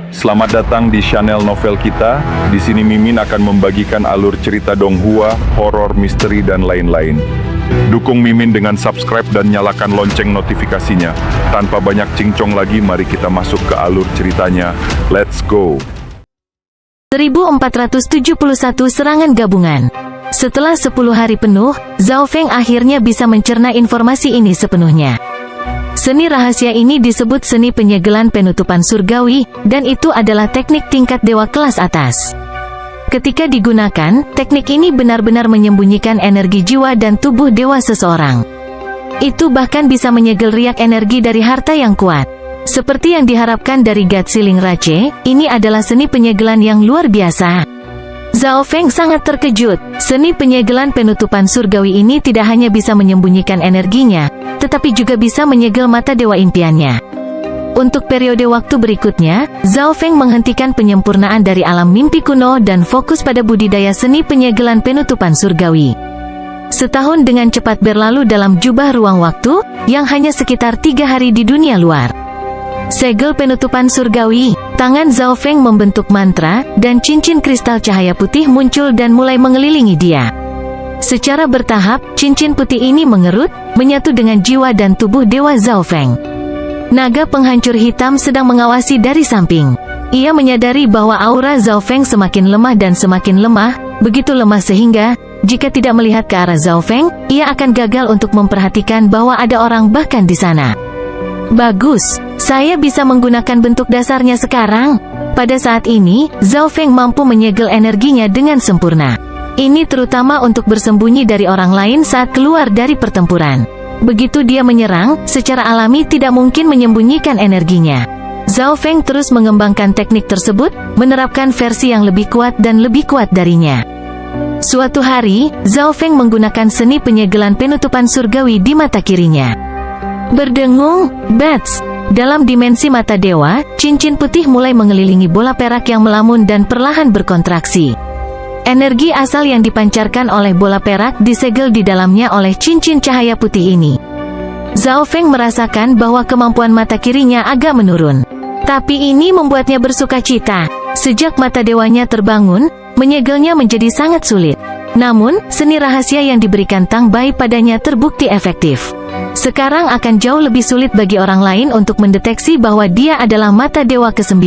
Selamat datang di channel novel kita. Di sini Mimin akan membagikan alur cerita donghua, horor, misteri, dan lain-lain. Dukung Mimin dengan subscribe dan nyalakan lonceng notifikasinya. Tanpa banyak cincong lagi, mari kita masuk ke alur ceritanya. Let's go! 1471 Serangan Gabungan. Setelah 10 hari penuh, Zhao Feng akhirnya bisa mencerna informasi ini sepenuhnya. Seni rahasia ini disebut seni penyegelan penutupan surgawi, dan itu adalah teknik tingkat dewa kelas atas. Ketika digunakan, teknik ini benar-benar menyembunyikan energi jiwa dan tubuh dewa seseorang. Itu bahkan bisa menyegel riak energi dari harta yang kuat. Seperti yang diharapkan dari God Siling Rache, ini adalah seni penyegelan yang luar biasa. Zhao Feng sangat terkejut. Seni penyegelan penutupan surgawi ini tidak hanya bisa menyembunyikan energinya, tetapi juga bisa menyegel mata dewa impiannya. Untuk periode waktu berikutnya, Zhao Feng menghentikan penyempurnaan dari alam mimpi kuno dan fokus pada budidaya seni penyegelan penutupan surgawi. Setahun dengan cepat berlalu dalam jubah ruang waktu, yang hanya sekitar 3 hari di dunia luar. Segel penutupan surgawi, tangan Zhao Feng membentuk mantra, dan cincin kristal cahaya putih muncul dan mulai mengelilingi dia. Secara bertahap, cincin putih ini mengerut, menyatu dengan jiwa dan tubuh dewa Zhao Feng. Naga penghancur hitam sedang mengawasi dari samping. Ia menyadari bahwa aura Zhao Feng semakin lemah dan semakin lemah, begitu lemah sehingga, jika tidak melihat ke arah Zhao Feng, ia akan gagal untuk memperhatikan bahwa ada orang bahkan di sana. Bagus, saya bisa menggunakan bentuk dasarnya sekarang. Pada saat ini, Zhao Feng mampu menyegel energinya dengan sempurna. Ini terutama untuk bersembunyi dari orang lain saat keluar dari pertempuran. Begitu dia menyerang, secara alami tidak mungkin menyembunyikan energinya. Zhao Feng terus mengembangkan teknik tersebut, menerapkan versi yang lebih kuat dan lebih kuat darinya. Suatu hari, Zhao Feng menggunakan seni penyegelan penutupan surgawi di mata kirinya. Berdengung, bats. Dalam dimensi mata dewa, cincin putih mulai mengelilingi bola perak yang melamun dan perlahan berkontraksi. Energi asal yang dipancarkan oleh bola perak disegel di dalamnya oleh cincin cahaya putih ini. Zhao Feng merasakan bahwa kemampuan mata kirinya agak menurun. Tapi ini membuatnya bersukacita. Sejak mata dewanya terbangun, menyegelnya menjadi sangat sulit. Namun, seni rahasia yang diberikan Tang Bai padanya terbukti efektif. Sekarang akan jauh lebih sulit bagi orang lain untuk mendeteksi bahwa dia adalah mata dewa ke-9.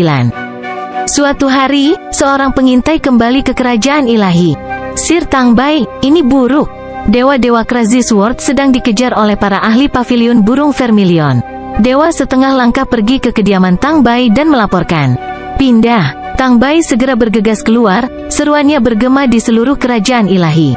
Suatu hari, seorang pengintai kembali ke kerajaan ilahi. Sir Tang Bai, ini buruk. Dewa-dewa Crazy Sword sedang dikejar oleh para ahli pavilion burung vermilion. Dewa setengah langkah pergi ke kediaman Tang Bai dan melaporkan. Pindah. Tang Bai segera bergegas keluar, seruannya bergema di seluruh kerajaan ilahi.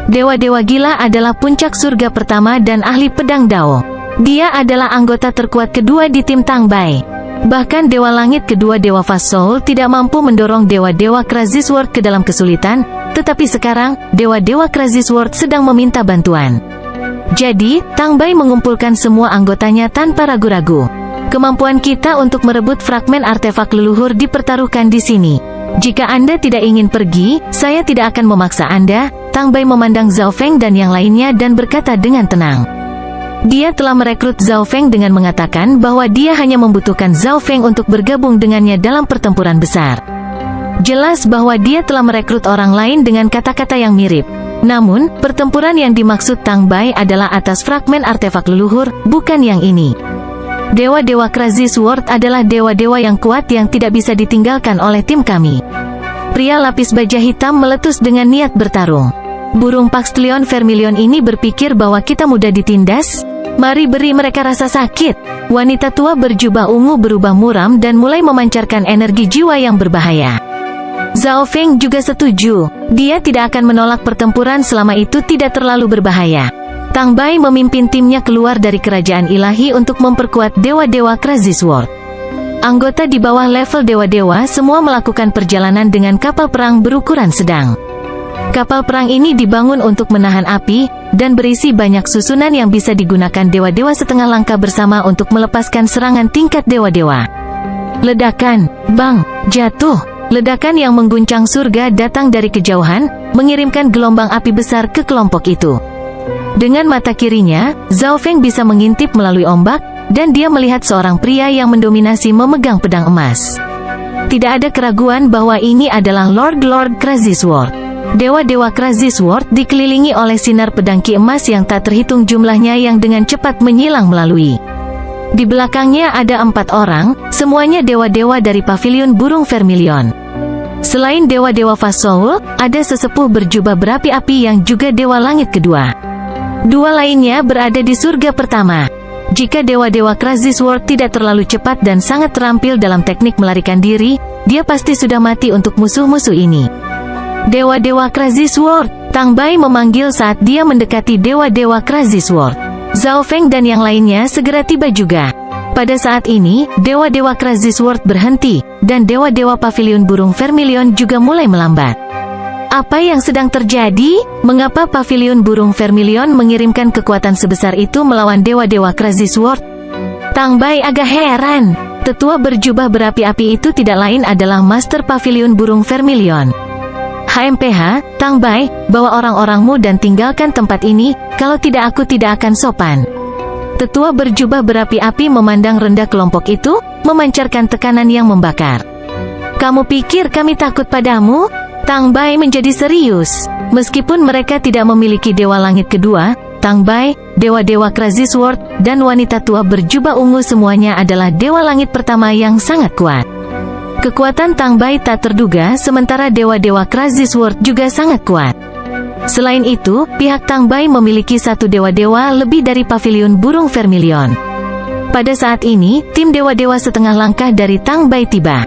Dewa-dewa gila adalah puncak surga pertama dan ahli pedang Dao. Dia adalah anggota terkuat kedua di tim Tang Bai. Bahkan dewa langit kedua dewa Fast Soul tidak mampu mendorong dewa-dewa Crazy Sword ke dalam kesulitan, tetapi sekarang, dewa-dewa Crazy Sword sedang meminta bantuan. Jadi, Tang Bai mengumpulkan semua anggotanya tanpa ragu-ragu. Kemampuan kita untuk merebut fragmen artefak leluhur dipertaruhkan di sini. Jika Anda tidak ingin pergi, saya tidak akan memaksa Anda. Tang Bai memandang Zhao Feng dan yang lainnya dan berkata dengan tenang. Dia telah merekrut Zhao Feng dengan mengatakan bahwa dia hanya membutuhkan Zhao Feng untuk bergabung dengannya dalam pertempuran besar. Jelas bahwa dia telah merekrut orang lain dengan kata-kata yang mirip. Namun, pertempuran yang dimaksud Tang Bai adalah atas fragmen artefak leluhur, bukan yang ini. Dewa-dewa Crazy Sword adalah dewa-dewa yang kuat yang tidak bisa ditinggalkan oleh tim kami. Pria lapis baja hitam meletus dengan niat bertarung. Burung Paxtlion Vermilion ini berpikir bahwa kita mudah ditindas? Mari beri mereka rasa sakit. Wanita tua berjubah ungu berubah muram dan mulai memancarkan energi jiwa yang berbahaya. Zhao Feng juga setuju. Dia tidak akan menolak pertempuran selama itu tidak terlalu berbahaya. Tang Bai memimpin timnya keluar dari kerajaan ilahi untuk memperkuat dewa-dewa Crazy Sword. Anggota di bawah level dewa-dewa semua melakukan perjalanan dengan kapal perang berukuran sedang. Kapal perang ini dibangun untuk menahan api, dan berisi banyak susunan yang bisa digunakan dewa-dewa setengah langkah bersama untuk melepaskan serangan tingkat dewa-dewa. Ledakan, bang, jatuh. Ledakan yang mengguncang surga datang dari kejauhan, mengirimkan gelombang api besar ke kelompok itu. Dengan mata kirinya, Zhao Feng bisa mengintip melalui ombak, dan dia melihat seorang pria yang mendominasi memegang pedang emas. Tidak ada keraguan bahwa ini adalah Lord Crazy Sword. Dewa-dewa Crazy Sword dikelilingi oleh sinar pedang ki emas yang tak terhitung jumlahnya yang dengan cepat menyilang melalui. Di belakangnya ada 4 orang, semuanya dewa-dewa dari pavilion burung Vermilion. Selain dewa-dewa Fasoul, ada sesepuh berjubah berapi-api yang juga dewa langit kedua. 2 lainnya berada di surga pertama. Jika dewa-dewa Crazy Sword tidak terlalu cepat dan sangat terampil dalam teknik melarikan diri, dia pasti sudah mati untuk musuh-musuh ini. Dewa-dewa Crazy Sword, Tang Bai memanggil saat dia mendekati dewa-dewa Crazy Sword. Zhao Feng dan yang lainnya segera tiba juga. Pada saat ini, dewa-dewa Crazy Sword berhenti, dan dewa-dewa pavilion burung Vermilion juga mulai melambat. Apa yang sedang terjadi? Mengapa pavilion burung Vermilion mengirimkan kekuatan sebesar itu melawan dewa-dewa Crazy Sword? Tang Bai agak heran. Tetua berjubah berapi-api itu tidak lain adalah Master Pavilion Burung Vermilion. HMPH, Tang Bai, bawa orang-orangmu dan tinggalkan tempat ini, kalau tidak aku tidak akan sopan. Tetua berjubah berapi-api memandang rendah kelompok itu, memancarkan tekanan yang membakar. Kamu pikir kami takut padamu? Tang Bai menjadi serius. Meskipun mereka tidak memiliki dewa langit kedua, Tang Bai, dewa-dewa Crazy Sword, dan wanita tua berjubah ungu semuanya adalah dewa langit pertama yang sangat kuat. Kekuatan Tang Bai tak terduga sementara dewa-dewa Crazy Sword juga sangat kuat. Selain itu, pihak Tang Bai memiliki 1 dewa-dewa lebih dari pavilion burung Vermilion. Pada saat ini, tim dewa-dewa setengah langkah dari Tang Bai tiba.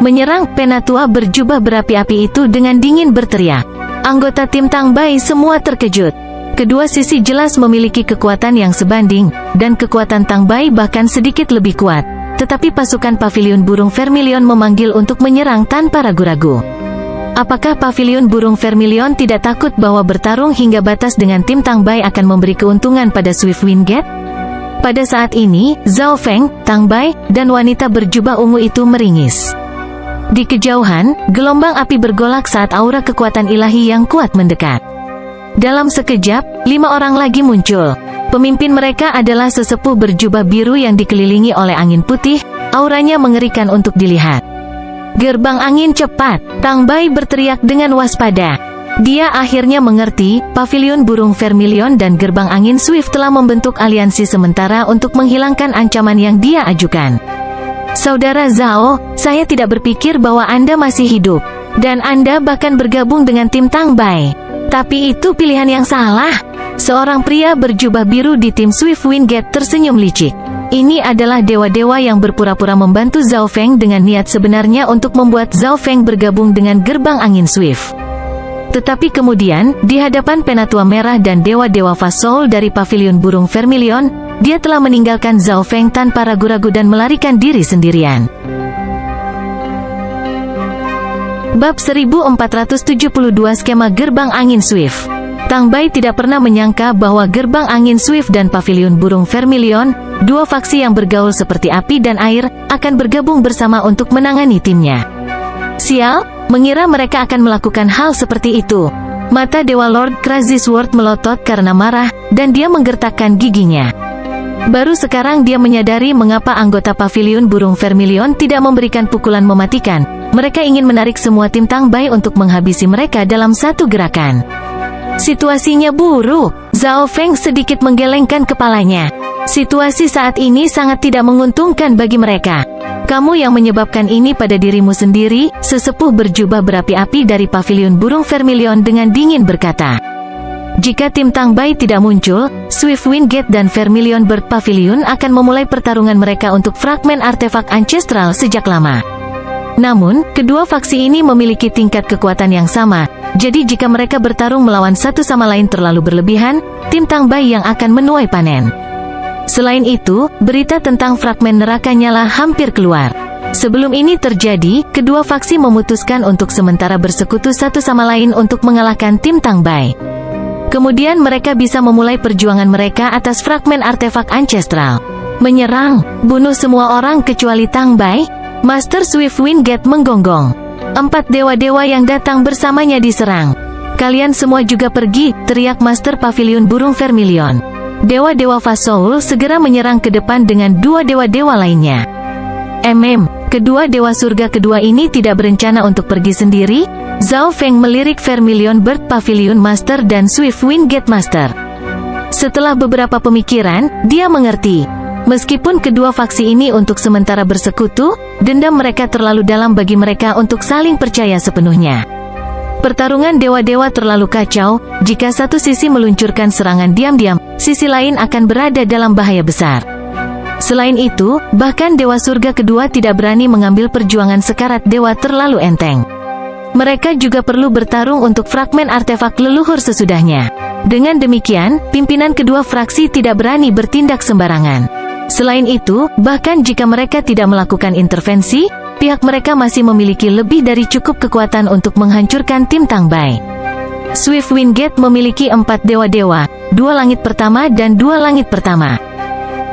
Menyerang Penatua berjubah berapi-api itu dengan dingin berteriak. Anggota tim Tang Bai semua terkejut. Kedua sisi jelas memiliki kekuatan yang sebanding, dan kekuatan Tang Bai bahkan sedikit lebih kuat. Tetapi pasukan pavilion burung Vermilion memanggil untuk menyerang tanpa ragu-ragu. Apakah pavilion burung Vermilion tidak takut bahwa bertarung hingga batas dengan tim Tang Bai akan memberi keuntungan pada Swift Wind Gate? Pada saat ini, Zhao Feng, Tang Bai, dan wanita berjubah ungu itu meringis. Di kejauhan, gelombang api bergolak saat aura kekuatan ilahi yang kuat mendekat. Dalam sekejap, 5 orang lagi muncul. Pemimpin mereka adalah sesepuh berjubah biru yang dikelilingi oleh angin putih, auranya mengerikan untuk dilihat. Gerbang angin cepat, Tang Bai berteriak dengan waspada. Dia akhirnya mengerti, pavilion burung Vermilion dan gerbang angin Swift telah membentuk aliansi sementara untuk menghilangkan ancaman yang dia ajukan. Saudara Zhao, saya tidak berpikir bahwa Anda masih hidup, dan Anda bahkan bergabung dengan tim Tang Bai. Tapi itu pilihan yang salah. Seorang pria berjubah biru di tim Swift Wind Gate tersenyum licik. Ini adalah dewa-dewa yang berpura-pura membantu Zhao Feng dengan niat sebenarnya untuk membuat Zhao Feng bergabung dengan gerbang angin Swift. Tetapi kemudian, di hadapan Penatua Merah dan dewa-dewa Fasoul dari pavilion burung Vermilion, dia telah meninggalkan Zhao Feng tanpa ragu-ragu dan melarikan diri sendirian. Bab 1472 Skema Gerbang Angin Swift. Tang Bai tidak pernah menyangka bahwa gerbang angin Swift dan pavilion burung Vermilion, 2 faksi yang bergaul seperti api dan air, akan bergabung bersama untuk menangani timnya. Sial, mengira mereka akan melakukan hal seperti itu. Mata Dewa Lord Crazy Sword melotot karena marah, dan dia menggertakkan giginya. Baru sekarang dia menyadari mengapa anggota pavilion burung Vermilion tidak memberikan pukulan mematikan. Mereka ingin menarik semua tim Tang Bai untuk menghabisi mereka dalam satu gerakan. Situasinya buruk. Zhao Feng sedikit menggelengkan kepalanya. Situasi saat ini sangat tidak menguntungkan bagi mereka. Kamu yang menyebabkan ini pada dirimu sendiri, sesepuh berjubah berapi-api dari pavilion burung Vermilion dengan dingin berkata. Jika tim Tang Bai tidak muncul, Swift Wind Gate dan Vermilion Bird Pavilion akan memulai pertarungan mereka untuk fragmen artefak ancestral sejak lama. Namun, kedua faksi ini memiliki tingkat kekuatan yang sama, jadi jika mereka bertarung melawan satu sama lain terlalu berlebihan, tim Tang Bai yang akan menuai panen. Selain itu, berita tentang fragmen neraka nyala hampir keluar. Sebelum ini terjadi, kedua faksi memutuskan untuk sementara bersekutu satu sama lain untuk mengalahkan tim Tang Bai. Kemudian mereka bisa memulai perjuangan mereka atas fragmen artefak ancestral. Menyerang, bunuh semua orang kecuali Tang Bai. Master Swift Wind Gate menggonggong. 4 dewa-dewa yang datang bersamanya diserang. Kalian semua juga pergi, teriak Master Pavilion Burung Vermilion. Dewa-dewa Fasoul segera menyerang ke depan dengan 2 dewa-dewa lainnya. Kedua dewa surga kedua ini tidak berencana untuk pergi sendiri. Zhao Feng melirik Vermilion Bird Pavilion Master dan Swift Wind Gate Master. Setelah beberapa pemikiran, dia mengerti. Meskipun kedua faksi ini untuk sementara bersekutu, dendam mereka terlalu dalam bagi mereka untuk saling percaya sepenuhnya. Pertarungan dewa-dewa terlalu kacau. Jika satu sisi meluncurkan serangan diam-diam, sisi lain akan berada dalam bahaya besar. Selain itu, bahkan dewa surga kedua tidak berani mengambil perjuangan sekarat dewa terlalu enteng. Mereka juga perlu bertarung untuk fragmen artefak leluhur sesudahnya. Dengan demikian, pimpinan kedua fraksi tidak berani bertindak sembarangan. Selain itu, bahkan jika mereka tidak melakukan intervensi, pihak mereka masih memiliki lebih dari cukup kekuatan untuk menghancurkan tim Tang Bai. Swift Wind Gate memiliki 4 dewa-dewa, 2 langit pertama dan 2 langit pertama.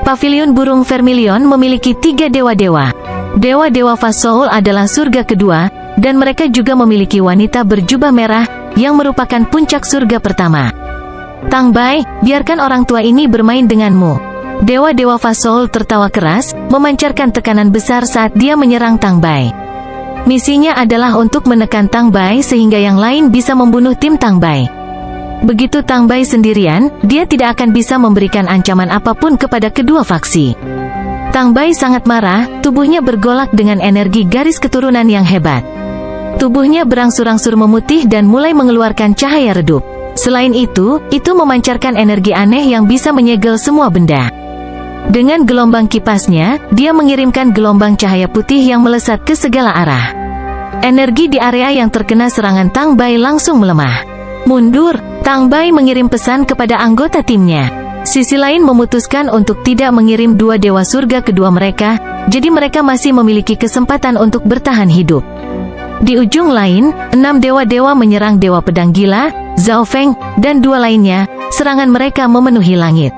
Pavilion Burung Vermilion memiliki 3 dewa-dewa. Dewa-dewa Fast Soul adalah surga kedua, dan mereka juga memiliki wanita berjubah merah, yang merupakan puncak surga pertama. Tang Bai, biarkan orang tua ini bermain denganmu. Dewa-dewa Fast Soul tertawa keras, memancarkan tekanan besar saat dia menyerang Tang Bai. Misinya adalah untuk menekan Tang Bai sehingga yang lain bisa membunuh tim Tang Bai. Begitu Tang Bai sendirian, dia tidak akan bisa memberikan ancaman apapun kepada kedua faksi. Tang Bai sangat marah, tubuhnya bergolak dengan energi garis keturunan yang hebat. Tubuhnya berangsur-angsur memutih dan mulai mengeluarkan cahaya redup. Selain itu memancarkan energi aneh yang bisa menyegel semua benda. Dengan gelombang kipasnya, dia mengirimkan gelombang cahaya putih yang melesat ke segala arah. Energi di area yang terkena serangan Tang Bai langsung melemah. Mundur, Tang Bai mengirim pesan kepada anggota timnya. Sisi lain memutuskan untuk tidak mengirim 2 dewa surga kedua mereka, jadi mereka masih memiliki kesempatan untuk bertahan hidup. Di ujung lain, 6 dewa-dewa menyerang Dewa Pedang Gila, Zhao Feng, dan 2 lainnya. Serangan mereka memenuhi langit.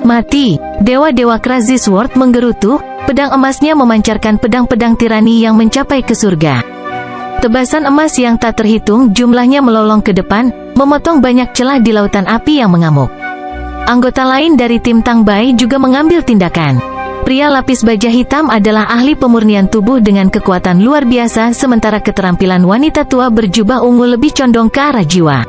Mati, dewa-dewa Crazy Sword menggerutu, pedang emasnya memancarkan pedang-pedang tirani yang mencapai ke surga. Tebasan emas yang tak terhitung jumlahnya melolong ke depan, memotong banyak celah di lautan api yang mengamuk. Anggota lain dari tim Tang Bai juga mengambil tindakan. Pria lapis baja hitam adalah ahli pemurnian tubuh dengan kekuatan luar biasa, sementara keterampilan wanita tua berjubah ungu lebih condong ke arah jiwa.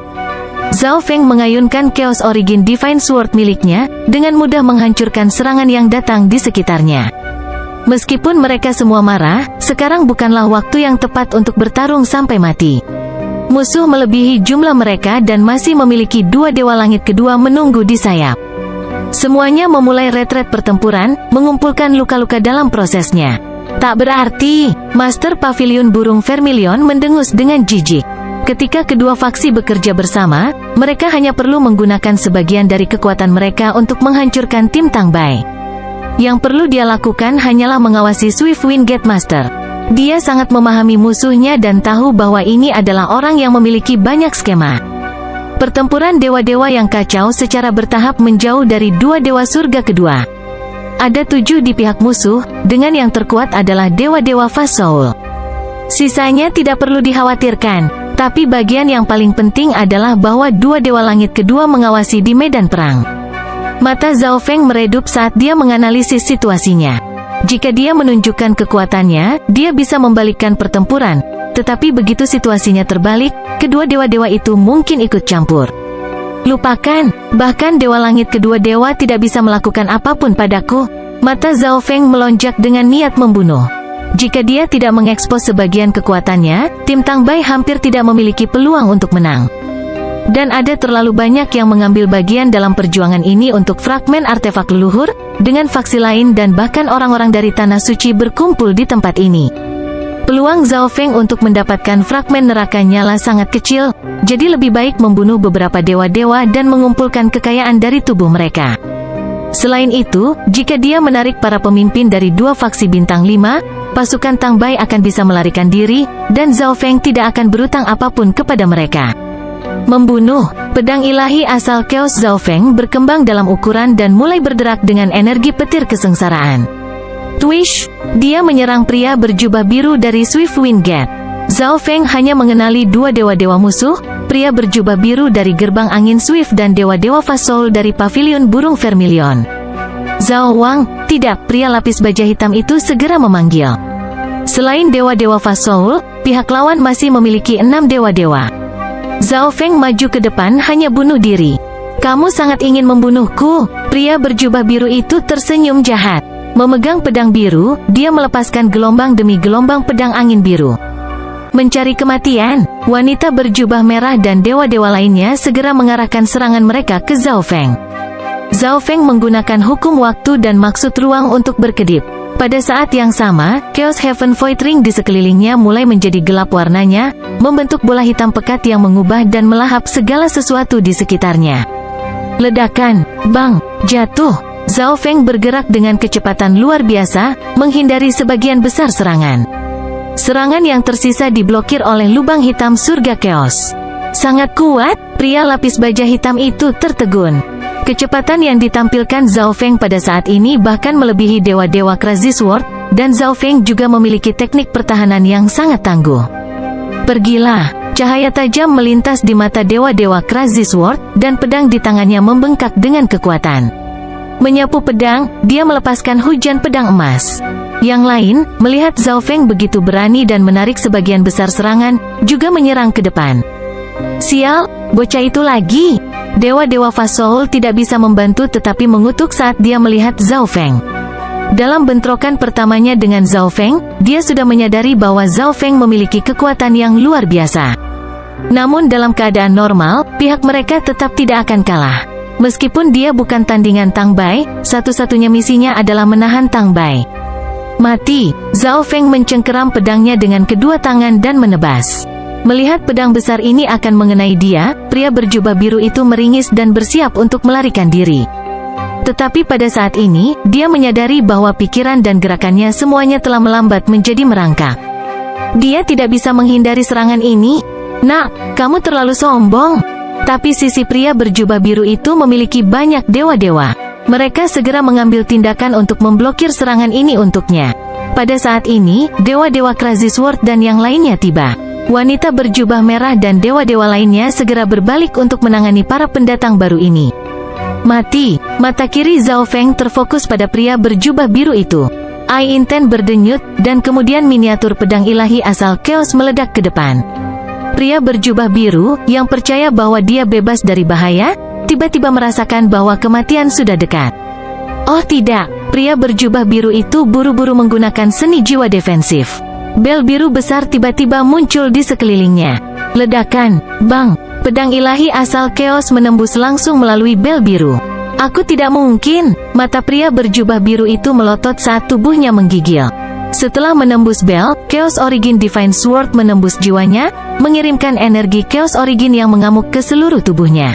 Zhao Feng mengayunkan Chaos Origin Divine Sword miliknya, dengan mudah menghancurkan serangan yang datang di sekitarnya. Meskipun mereka semua marah, sekarang bukanlah waktu yang tepat untuk bertarung sampai mati. Musuh melebihi jumlah mereka dan masih memiliki 2 dewa langit kedua menunggu di sayap. Semuanya memulai retret pertempuran, mengumpulkan luka-luka dalam prosesnya. Tak berarti, Master Pavilion Burung Vermilion mendengus dengan jijik. Ketika kedua faksi bekerja bersama, mereka hanya perlu menggunakan sebagian dari kekuatan mereka untuk menghancurkan tim Tang Bai. Yang perlu dia lakukan hanyalah mengawasi Swift Wind Gate Master. Dia sangat memahami musuhnya dan tahu bahwa ini adalah orang yang memiliki banyak skema. Pertempuran dewa-dewa yang kacau secara bertahap menjauh dari 2 dewa surga kedua. Ada 7 di pihak musuh, dengan yang terkuat adalah dewa-dewa Fast Soul. Sisanya tidak perlu dikhawatirkan, tapi bagian yang paling penting adalah bahwa 2 dewa langit kedua mengawasi di medan perang. Mata Zhao Feng meredup saat dia menganalisis situasinya. Jika dia menunjukkan kekuatannya, dia bisa membalikkan pertempuran. Tetapi begitu situasinya terbalik, kedua dewa-dewa itu mungkin ikut campur. Lupakan, bahkan dewa langit kedua dewa tidak bisa melakukan apapun padaku. Mata Zhao Feng melonjak dengan niat membunuh. Jika dia tidak mengekspos sebagian kekuatannya, tim Tang Bai hampir tidak memiliki peluang untuk menang. Dan ada terlalu banyak yang mengambil bagian dalam perjuangan ini untuk fragmen artefak leluhur, dengan faksi lain dan bahkan orang-orang dari Tanah Suci berkumpul di tempat ini. Peluang Zhao Feng untuk mendapatkan fragmen neraka nyala sangat kecil, jadi lebih baik membunuh beberapa dewa-dewa dan mengumpulkan kekayaan dari tubuh mereka. Selain itu, jika dia menarik para pemimpin dari 2 faksi bintang 5, pasukan Tang Bai akan bisa melarikan diri, dan Zhao Feng tidak akan berutang apapun kepada mereka. Membunuh, pedang ilahi asal Chaos Zhao Feng berkembang dalam ukuran dan mulai bergerak dengan energi petir kesengsaraan. Twish, dia menyerang pria berjubah biru dari Swift Wind Gate. Zhao Feng hanya mengenali 2 dewa-dewa musuh, pria berjubah biru dari Gerbang Angin Swift dan dewa-dewa Fast Soul dari Pavilion Burung Vermilion. Zhao Wang, tidak, pria lapis baja hitam itu segera memanggil. Selain dewa-dewa Fasoul, pihak lawan masih memiliki 6 dewa-dewa. Zhao Feng maju ke depan hanya bunuh diri. Kamu sangat ingin membunuhku? Pria berjubah biru itu tersenyum jahat. Memegang pedang biru, dia melepaskan gelombang demi gelombang pedang angin biru. Mencari kematian, wanita berjubah merah dan dewa-dewa lainnya segera mengarahkan serangan mereka ke Zhao Feng. Zhao Feng menggunakan hukum waktu dan maksud ruang untuk berkedip. Pada saat yang sama, Chaos Heaven Void Ring di sekelilingnya mulai menjadi gelap warnanya, membentuk bola hitam pekat yang mengubah dan melahap segala sesuatu di sekitarnya. Ledakan, bang, jatuh. Zhao Feng bergerak dengan kecepatan luar biasa, menghindari sebagian besar serangan. Serangan yang tersisa diblokir oleh lubang hitam surga Chaos. Sangat kuat, pria lapis baja hitam itu tertegun. Kecepatan yang ditampilkan Zhao Feng pada saat ini bahkan melebihi dewa-dewa Crazy Sword, dan Zhao Feng juga memiliki teknik pertahanan yang sangat tangguh. Pergilah, cahaya tajam melintas di mata dewa-dewa Crazy Sword, dan pedang di tangannya membengkak dengan kekuatan. Menyapu pedang, dia melepaskan hujan pedang emas. Yang lain, melihat Zhao Feng begitu berani dan menarik sebagian besar serangan, juga menyerang ke depan. Sial, bocah itu lagi. Dewa-dewa Fasoul tidak bisa membantu tetapi mengutuk saat dia melihat Zhao Feng. Dalam bentrokan pertamanya dengan Zhao Feng, dia sudah menyadari bahwa Zhao Feng memiliki kekuatan yang luar biasa. Namun dalam keadaan normal, pihak mereka tetap tidak akan kalah. Meskipun dia bukan tandingan Tang Bai, satu-satunya misinya adalah menahan Tang Bai. Mati, Zhao Feng mencengkeram pedangnya dengan kedua tangan dan menebas. Melihat pedang besar ini akan mengenai dia, pria berjubah biru itu meringis dan bersiap untuk melarikan diri. Tetapi pada saat ini, dia menyadari bahwa pikiran dan gerakannya semuanya telah melambat menjadi merangkak. Dia tidak bisa menghindari serangan ini. Nak, kamu terlalu sombong. Tapi sisi pria berjubah biru itu memiliki banyak dewa-dewa. Mereka segera mengambil tindakan untuk memblokir serangan ini untuknya. Pada saat ini, dewa-dewa Crazy Sword dan yang lainnya tiba. Wanita berjubah merah dan dewa-dewa lainnya segera berbalik untuk menangani para pendatang baru ini. Mati, mata kiri Zhao Feng terfokus pada pria berjubah biru itu. Eye Intent berdenyut, dan kemudian miniatur pedang ilahi asal Chaos meledak ke depan. Pria berjubah biru, yang percaya bahwa dia bebas dari bahaya, tiba-tiba merasakan bahwa kematian sudah dekat. Oh tidak, pria berjubah biru itu buru-buru menggunakan seni jiwa defensif. Bel biru besar tiba-tiba muncul di sekelilingnya. Ledakan, bang, pedang ilahi asal Chaos menembus langsung melalui bel biru. Aku tidak mungkin, mata pria berjubah biru itu melotot saat tubuhnya menggigil. Setelah menembus bel, Chaos Origin Divine Sword menembus jiwanya, mengirimkan energi Chaos Origin yang mengamuk ke seluruh tubuhnya.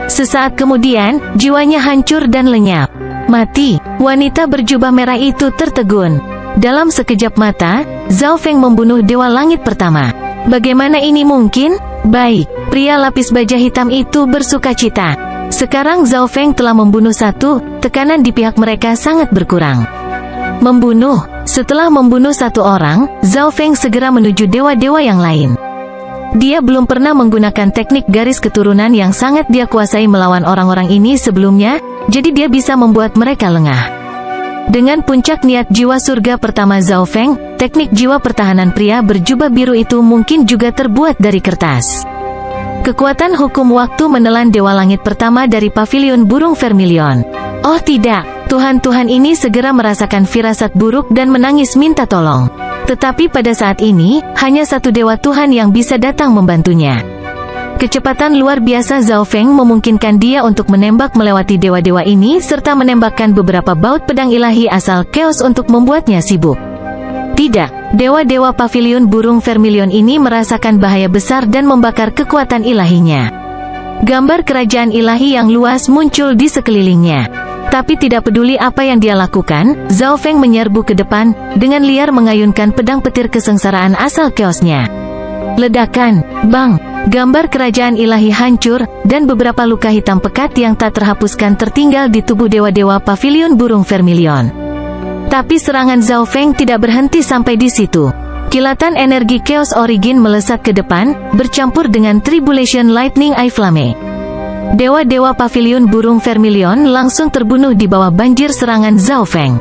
Sesaat kemudian, jiwanya hancur dan lenyap. Mati, wanita berjubah merah itu tertegun. Dalam sekejap mata, Zhao Feng membunuh Dewa Langit pertama. Bagaimana ini mungkin? Baik, pria lapis baja hitam itu bersukacita. Sekarang Zhao Feng telah membunuh satu, tekanan di pihak mereka sangat berkurang. Membunuh, setelah membunuh satu orang, Zhao Feng segera menuju dewa-dewa yang lain. Dia belum pernah menggunakan teknik garis keturunan yang sangat dia kuasai melawan orang-orang ini sebelumnya, jadi dia bisa membuat mereka lengah. Dengan puncak niat jiwa surga pertama Zhao Feng, teknik jiwa pertahanan pria berjubah biru itu mungkin juga terbuat dari kertas. Kekuatan hukum waktu menelan Dewa Langit pertama dari pavilion burung Vermilion. Oh tidak, Tuhan-Tuhan ini segera merasakan firasat buruk dan menangis minta tolong. Tetapi pada saat ini, hanya satu Dewa Tuhan yang bisa datang membantunya. Kecepatan luar biasa Zhao Feng memungkinkan dia untuk menembak melewati dewa-dewa ini serta menembakkan beberapa baut pedang ilahi asal Chaos untuk membuatnya sibuk. Tidak, dewa-dewa pavilion burung Vermilion ini merasakan bahaya besar dan membakar kekuatan ilahinya. Gambar kerajaan ilahi yang luas muncul di sekelilingnya. Tapi tidak peduli apa yang dia lakukan, Zhao Feng menyerbu ke depan, dengan liar mengayunkan pedang petir kesengsaraan asal Chaos-nya. Ledakan, bang, gambar kerajaan ilahi hancur, dan beberapa luka hitam pekat yang tak terhapuskan tertinggal di tubuh dewa-dewa pavilion burung Vermilion. Tapi serangan Zhao Feng tidak berhenti sampai di situ. Kilatan energi Chaos Origin melesat ke depan, bercampur dengan Tribulation Lightning Eye Flame. Dewa-dewa pavilion burung Vermilion langsung terbunuh di bawah banjir serangan Zhao Feng.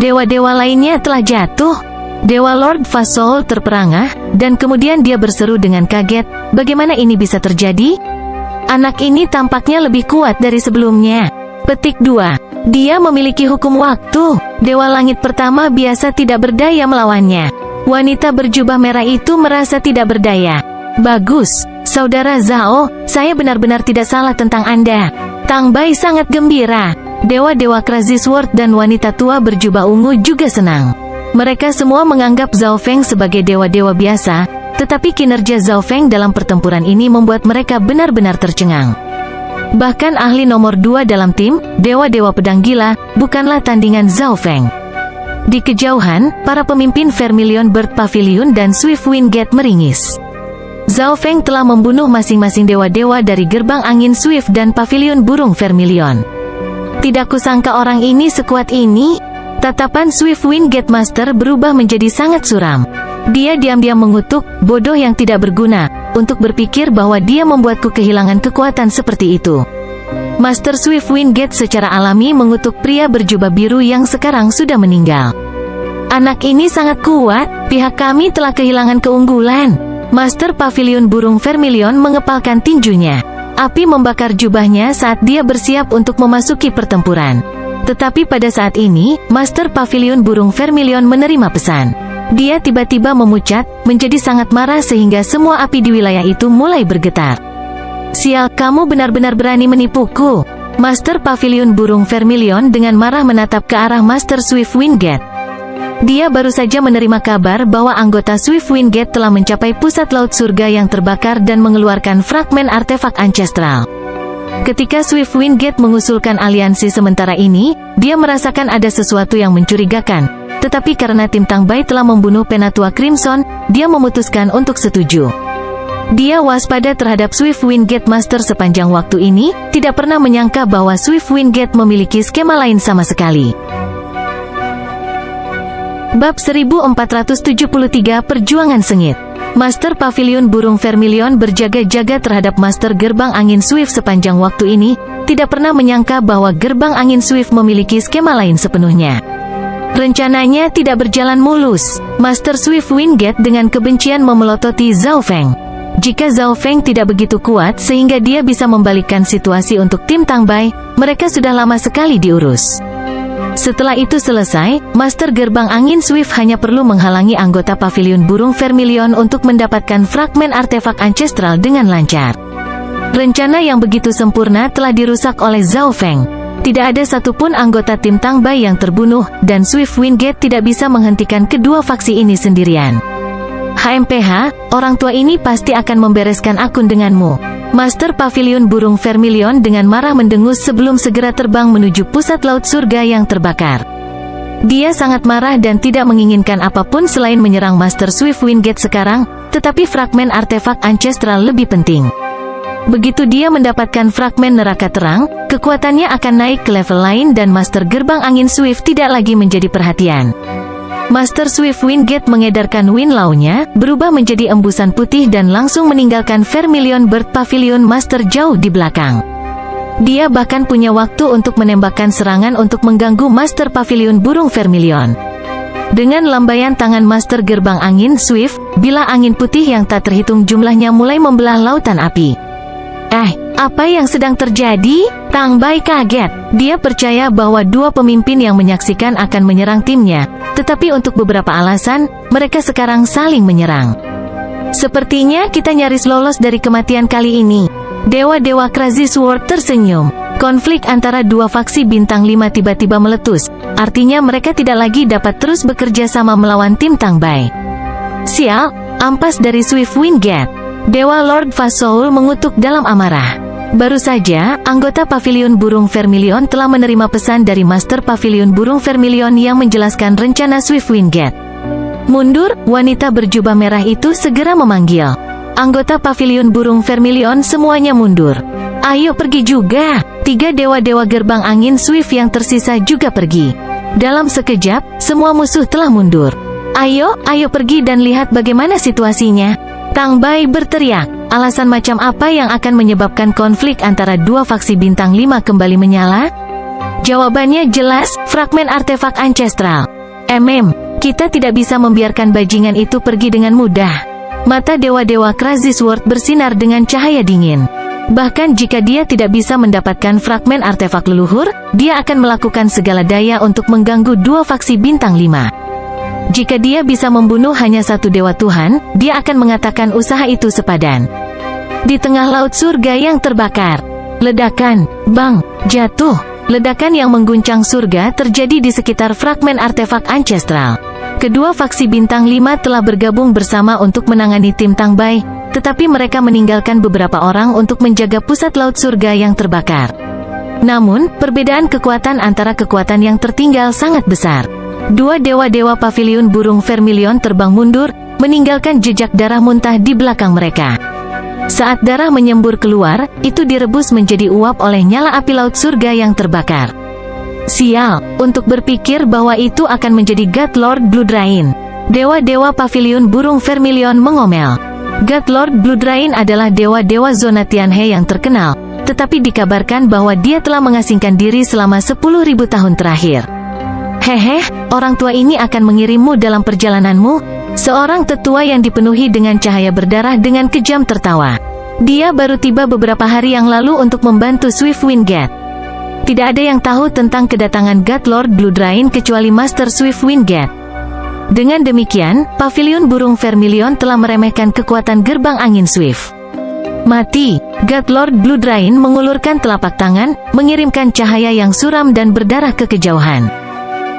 Dewa-dewa lainnya telah jatuh. Dewa Lord Fasoul terperangah, dan kemudian dia berseru dengan kaget, bagaimana ini bisa terjadi? Anak ini tampaknya lebih kuat dari sebelumnya. Petik 2. Dia memiliki hukum waktu. Dewa Langit pertama biasa tidak berdaya melawannya. Wanita berjubah merah itu merasa tidak berdaya. Bagus, Saudara Zhao, saya benar-benar tidak salah tentang Anda. Tang Bai sangat gembira. Dewa-dewa Crazy Sword dan wanita tua berjubah ungu juga senang. Mereka semua menganggap Zhao Feng sebagai dewa-dewa biasa, tetapi kinerja Zhao Feng dalam pertempuran ini membuat mereka benar-benar tercengang. Bahkan ahli nomor 2 dalam tim, dewa-dewa pedang gila, bukanlah tandingan Zhao Feng. Di kejauhan, para pemimpin Vermilion Bird Pavilion dan Swift Wind Gate meringis. Zhao Feng telah membunuh masing-masing dewa-dewa dari gerbang angin Swift dan Pavilion Burung Vermilion. Tidak kusangka orang ini sekuat ini. Tatapan Swift Wind Gate Master berubah menjadi sangat suram. Dia diam-diam mengutuk, bodoh yang tidak berguna, untuk berpikir bahwa dia membuatku kehilangan kekuatan seperti itu. Master Swift Wind Gate secara alami mengutuk pria berjubah biru yang sekarang sudah meninggal. Anak ini sangat kuat, pihak kami telah kehilangan keunggulan. Master Pavilion Burung Vermilion mengepalkan tinjunya. Api membakar jubahnya saat dia bersiap untuk memasuki pertempuran. Tetapi pada saat ini, Master Pavilion Burung Vermilion menerima pesan. Dia tiba-tiba memucat, menjadi sangat marah sehingga semua api di wilayah itu mulai bergetar. Sial, kamu benar-benar berani menipuku. Master Pavilion Burung Vermilion dengan marah menatap ke arah Master Swift Wind Gate. Dia baru saja menerima kabar bahwa anggota Swift Wind Gate telah mencapai pusat laut surga yang terbakar dan mengeluarkan fragmen artefak ancestral. Ketika Swift Wind Gate mengusulkan aliansi sementara ini, dia merasakan ada sesuatu yang mencurigakan. Tetapi karena tim Tang Bai telah membunuh Penatua Crimson, dia memutuskan untuk setuju. Dia waspada terhadap Swift Wind Gate Master sepanjang waktu ini, tidak pernah menyangka bahwa Swift Wind Gate memiliki skema lain sama sekali. Bab 1473 Perjuangan Sengit. Master Pavilion Burung Vermilion berjaga-jaga terhadap Master Gerbang Angin Swift sepanjang waktu ini, tidak pernah menyangka bahwa Gerbang Angin Swift memiliki skema lain sepenuhnya. Rencananya tidak berjalan mulus. Master Swift Wind Gate dengan kebencian memelototi Zhao Feng. Jika Zhao Feng tidak begitu kuat sehingga dia bisa membalikkan situasi untuk tim Tang Bai, mereka sudah lama sekali diurus. Setelah itu selesai, Master Gerbang Angin Swift hanya perlu menghalangi anggota Pavilion Burung Vermilion untuk mendapatkan fragmen artefak ancestral dengan lancar. Rencana yang begitu sempurna telah dirusak oleh Zhao Feng. Tidak ada satupun anggota tim Tang Bai yang terbunuh, dan Swift Wind Gate tidak bisa menghentikan kedua faksi ini sendirian. HMPH, orang tua ini pasti akan membereskan akun denganmu. Master Pavilion Burung Vermilion dengan marah mendengus sebelum segera terbang menuju pusat laut surga yang terbakar. Dia sangat marah dan tidak menginginkan apapun selain menyerang Master Swift Wind Gate sekarang, tetapi fragmen artefak ancestral lebih penting. Begitu dia mendapatkan fragmen neraka terang, kekuatannya akan naik ke level lain dan Master Gerbang Angin Swift tidak lagi menjadi perhatian. Master Swift Wind Gate mengedarkan Wind Law-nya, berubah menjadi embusan putih dan langsung meninggalkan Vermilion Bird Pavilion Master jauh di belakang. Dia bahkan punya waktu untuk menembakkan serangan untuk mengganggu Master Pavilion Burung Vermilion. Dengan lambaian tangan Master Gerbang Angin Swift, bilah angin putih yang tak terhitung jumlahnya mulai membelah lautan api. Apa yang sedang terjadi? Tang Bai kaget. Dia percaya bahwa dua pemimpin yang menyaksikan akan menyerang timnya, tetapi untuk beberapa alasan, mereka sekarang saling menyerang. Sepertinya kita nyaris lolos dari kematian kali ini. Dewa-dewa Crazy Sword tersenyum. Konflik antara dua faksi bintang 5 tiba-tiba meletus, artinya mereka tidak lagi dapat terus bekerja sama melawan tim Tang Bai. Sial, ampas dari Swift Wind Gate. Dewa Lord Fasoul mengutuk dalam amarah. Baru saja, anggota Pavilion Burung Vermilion telah menerima pesan dari Master Pavilion Burung Vermilion yang menjelaskan rencana Swift Wind Gate. Mundur, wanita berjubah merah itu segera memanggil. Anggota Pavilion Burung Vermilion semuanya mundur. Ayo pergi juga. 3 dewa-dewa gerbang angin Swift yang tersisa juga pergi. Dalam sekejap, semua musuh telah mundur. Ayo pergi dan lihat bagaimana situasinya. Tang Bai berteriak. Alasan macam apa yang akan menyebabkan konflik antara dua faksi bintang 5 kembali menyala? Jawabannya jelas, fragmen artefak ancestral. Kita tidak bisa membiarkan bajingan itu pergi dengan mudah. Mata dewa-dewa Crazy Sword bersinar dengan cahaya dingin. Bahkan jika dia tidak bisa mendapatkan fragmen artefak leluhur, dia akan melakukan segala daya untuk mengganggu dua faksi bintang 5. Jika dia bisa membunuh hanya satu dewa Tuhan, dia akan mengatakan usaha itu sepadan. Di tengah laut surga yang terbakar, ledakan, bang, jatuh. Ledakan yang mengguncang surga terjadi di sekitar fragmen artefak ancestral. Kedua faksi bintang 5 telah bergabung bersama untuk menangani tim Tang Bai, tetapi mereka meninggalkan beberapa orang untuk menjaga pusat laut surga yang terbakar. Namun, perbedaan kekuatan antara kekuatan yang tertinggal sangat besar. Dua dewa-dewa pavilion burung vermilion terbang mundur, meninggalkan jejak darah muntah di belakang mereka. Saat darah menyembur keluar, itu direbus menjadi uap oleh nyala api laut surga yang terbakar. Sial, untuk berpikir bahwa itu akan menjadi God Lord Blood Rain. Dewa-dewa pavilion burung vermilion mengomel. God Lord Blood Rain adalah dewa-dewa zona Tianhe yang terkenal, tetapi dikabarkan bahwa dia telah mengasingkan diri selama 10.000 tahun terakhir. Hehe, orang tua ini akan mengirimmu dalam perjalananmu. Seorang tetua yang dipenuhi dengan cahaya berdarah dengan kejam tertawa. Dia baru tiba beberapa hari yang lalu untuk membantu Swiftwind Gate. Tidak ada yang tahu tentang kedatangan God Lord Blood Rain kecuali Master Swiftwind Gate. Dengan demikian, pavilion burung vermilion telah meremehkan kekuatan gerbang angin Swift. Mati, God Lord Blood Rain mengulurkan telapak tangan, mengirimkan cahaya yang suram dan berdarah ke kejauhan.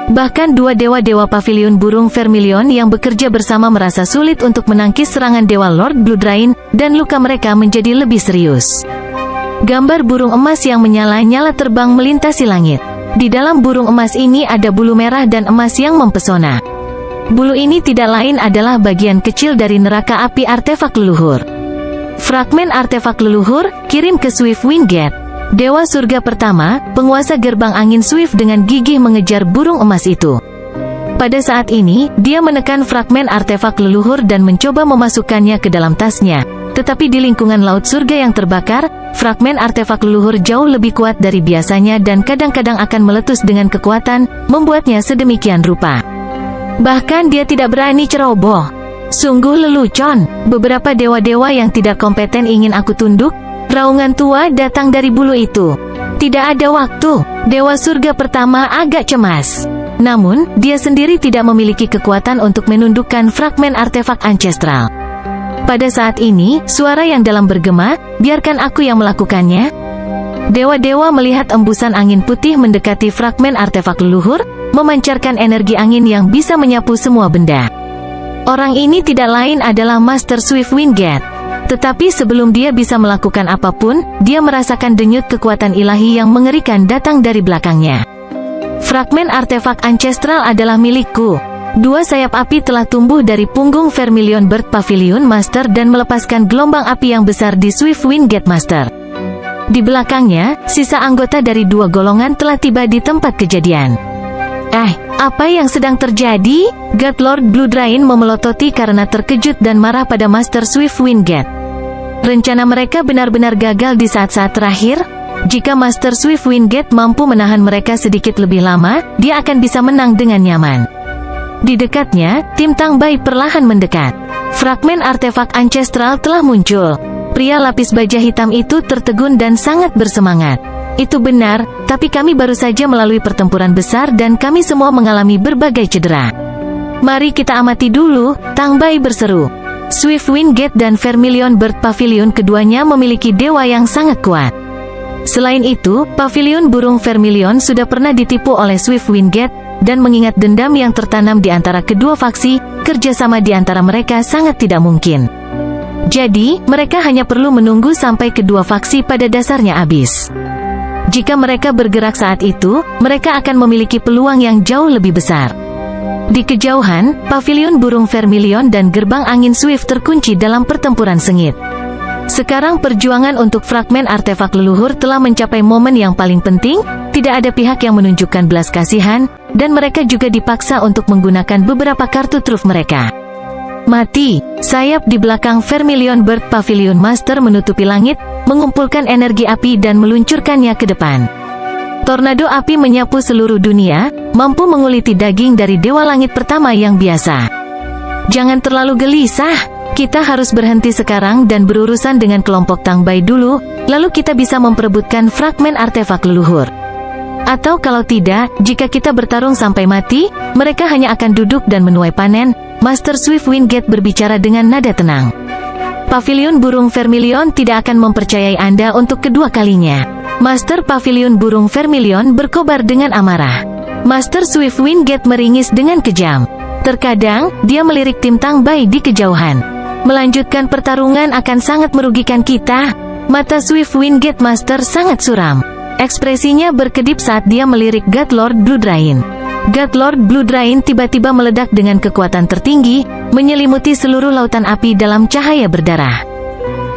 Bahkan dua dewa-dewa pavilion burung vermilion yang bekerja bersama merasa sulit untuk menangkis serangan dewa Lord Blood Rain, dan luka mereka menjadi lebih serius. Gambar burung emas yang menyala-nyala terbang melintasi langit. Di dalam burung emas ini ada bulu merah dan emas yang mempesona. Bulu ini tidak lain adalah bagian kecil dari neraka api artefak leluhur. Fragmen artefak leluhur, kirim ke Swiftwind Gate. Dewa surga pertama, penguasa gerbang angin Swift dengan gigih mengejar burung emas itu. Pada saat ini, dia menekan fragmen artefak leluhur dan mencoba memasukkannya ke dalam tasnya. Tetapi di lingkungan laut surga yang terbakar, fragmen artefak leluhur jauh lebih kuat dari biasanya dan kadang-kadang akan meletus dengan kekuatan, membuatnya sedemikian rupa. Bahkan dia tidak berani ceroboh. Sungguh lelucon, beberapa dewa-dewa yang tidak kompeten ingin aku tunduk. Raungan tua datang dari bulu itu. Tidak ada waktu. Dewa surga pertama agak cemas. Namun, dia sendiri tidak memiliki kekuatan untuk menundukkan fragmen artefak ancestral. Pada saat ini, suara yang dalam bergema, biarkan aku yang melakukannya. Dewa-dewa melihat embusan angin putih mendekati fragmen artefak leluhur, memancarkan energi angin yang bisa menyapu semua benda. Orang ini tidak lain adalah Master Swiftwind Gate. Tetapi sebelum dia bisa melakukan apapun, dia merasakan denyut kekuatan ilahi yang mengerikan datang dari belakangnya. Fragmen artefak ancestral adalah milikku. Dua sayap api telah tumbuh dari punggung Vermilion Bird Pavilion Master dan melepaskan gelombang api yang besar di Swiftwind Gate Master. Di belakangnya, sisa anggota dari dua golongan telah tiba di tempat kejadian. Apa yang sedang terjadi? God Lord Blood Rain memelototi karena terkejut dan marah pada Master Swiftwind Gate. Rencana mereka benar-benar gagal di saat-saat terakhir. Jika Master Swiftwind Gate mampu menahan mereka sedikit lebih lama, dia akan bisa menang dengan nyaman. Di dekatnya, tim Tang Bai perlahan mendekat. Fragmen artefak ancestral telah muncul. Pria lapis baja hitam itu tertegun dan sangat bersemangat. Itu benar, tapi kami baru saja melalui pertempuran besar dan kami semua mengalami berbagai cedera. Mari kita amati dulu, Tang Bai berseru. Swiftwind Gate dan Vermilion Bird Pavilion keduanya memiliki dewa yang sangat kuat. Selain itu, pavilion burung Vermilion sudah pernah ditipu oleh Swiftwind Gate, dan mengingat dendam yang tertanam di antara kedua faksi, kerjasama di antara mereka sangat tidak mungkin. Jadi, mereka hanya perlu menunggu sampai kedua faksi pada dasarnya habis. Jika mereka bergerak saat itu, mereka akan memiliki peluang yang jauh lebih besar. Di kejauhan, pavilion burung Vermilion dan gerbang angin Swift terkunci dalam pertempuran sengit. Sekarang perjuangan untuk fragmen artefak leluhur telah mencapai momen yang paling penting, tidak ada pihak yang menunjukkan belas kasihan, dan mereka juga dipaksa untuk menggunakan beberapa kartu truf mereka. Mati, sayap di belakang Vermilion Bird Pavilion Master menutupi langit, mengumpulkan energi api dan meluncurkannya ke depan. Tornado api menyapu seluruh dunia, mampu menguliti daging dari Dewa Langit pertama yang biasa. Jangan terlalu gelisah, kita harus berhenti sekarang dan berurusan dengan kelompok Tang Bai dulu, lalu kita bisa memperebutkan fragmen artefak leluhur. Atau kalau tidak, jika kita bertarung sampai mati, mereka hanya akan duduk dan menuai panen. Master Swift Wingate berbicara dengan nada tenang. Pavilion Burung Vermilion tidak akan mempercayai Anda untuk kedua kalinya. Master Pavilion Burung Vermilion berkobar dengan amarah. Master Swift Wingate meringis dengan kejam. Terkadang, dia melirik tim Tang Bai di kejauhan. Melanjutkan pertarungan akan sangat merugikan kita. Mata Swift Wingate Master sangat suram. Ekspresinya berkedip saat dia melirik God Lord Blue Drain. God Lord Blue Drain tiba-tiba meledak dengan kekuatan tertinggi, menyelimuti seluruh lautan api dalam cahaya berdarah.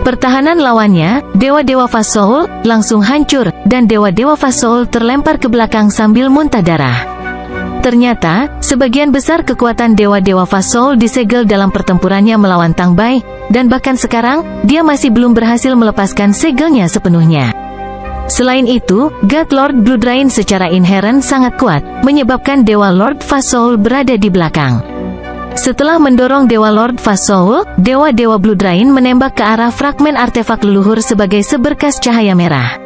Pertahanan lawannya, Dewa-Dewa Fast Soul, langsung hancur, dan Dewa-Dewa Fast Soul terlempar ke belakang sambil muntah darah. Ternyata, sebagian besar kekuatan Dewa-Dewa Fast Soul disegel dalam pertempurannya melawan Tang Bai, dan bahkan sekarang, dia masih belum berhasil melepaskan segelnya sepenuhnya. Selain itu, God Lord Blue Drain secara inheren sangat kuat, menyebabkan Dewa Lord Fast Soul berada di belakang. Setelah mendorong Dewa Lord Fast Soul, Dewa-Dewa Blue Drain menembak ke arah fragmen artefak leluhur sebagai seberkas cahaya merah.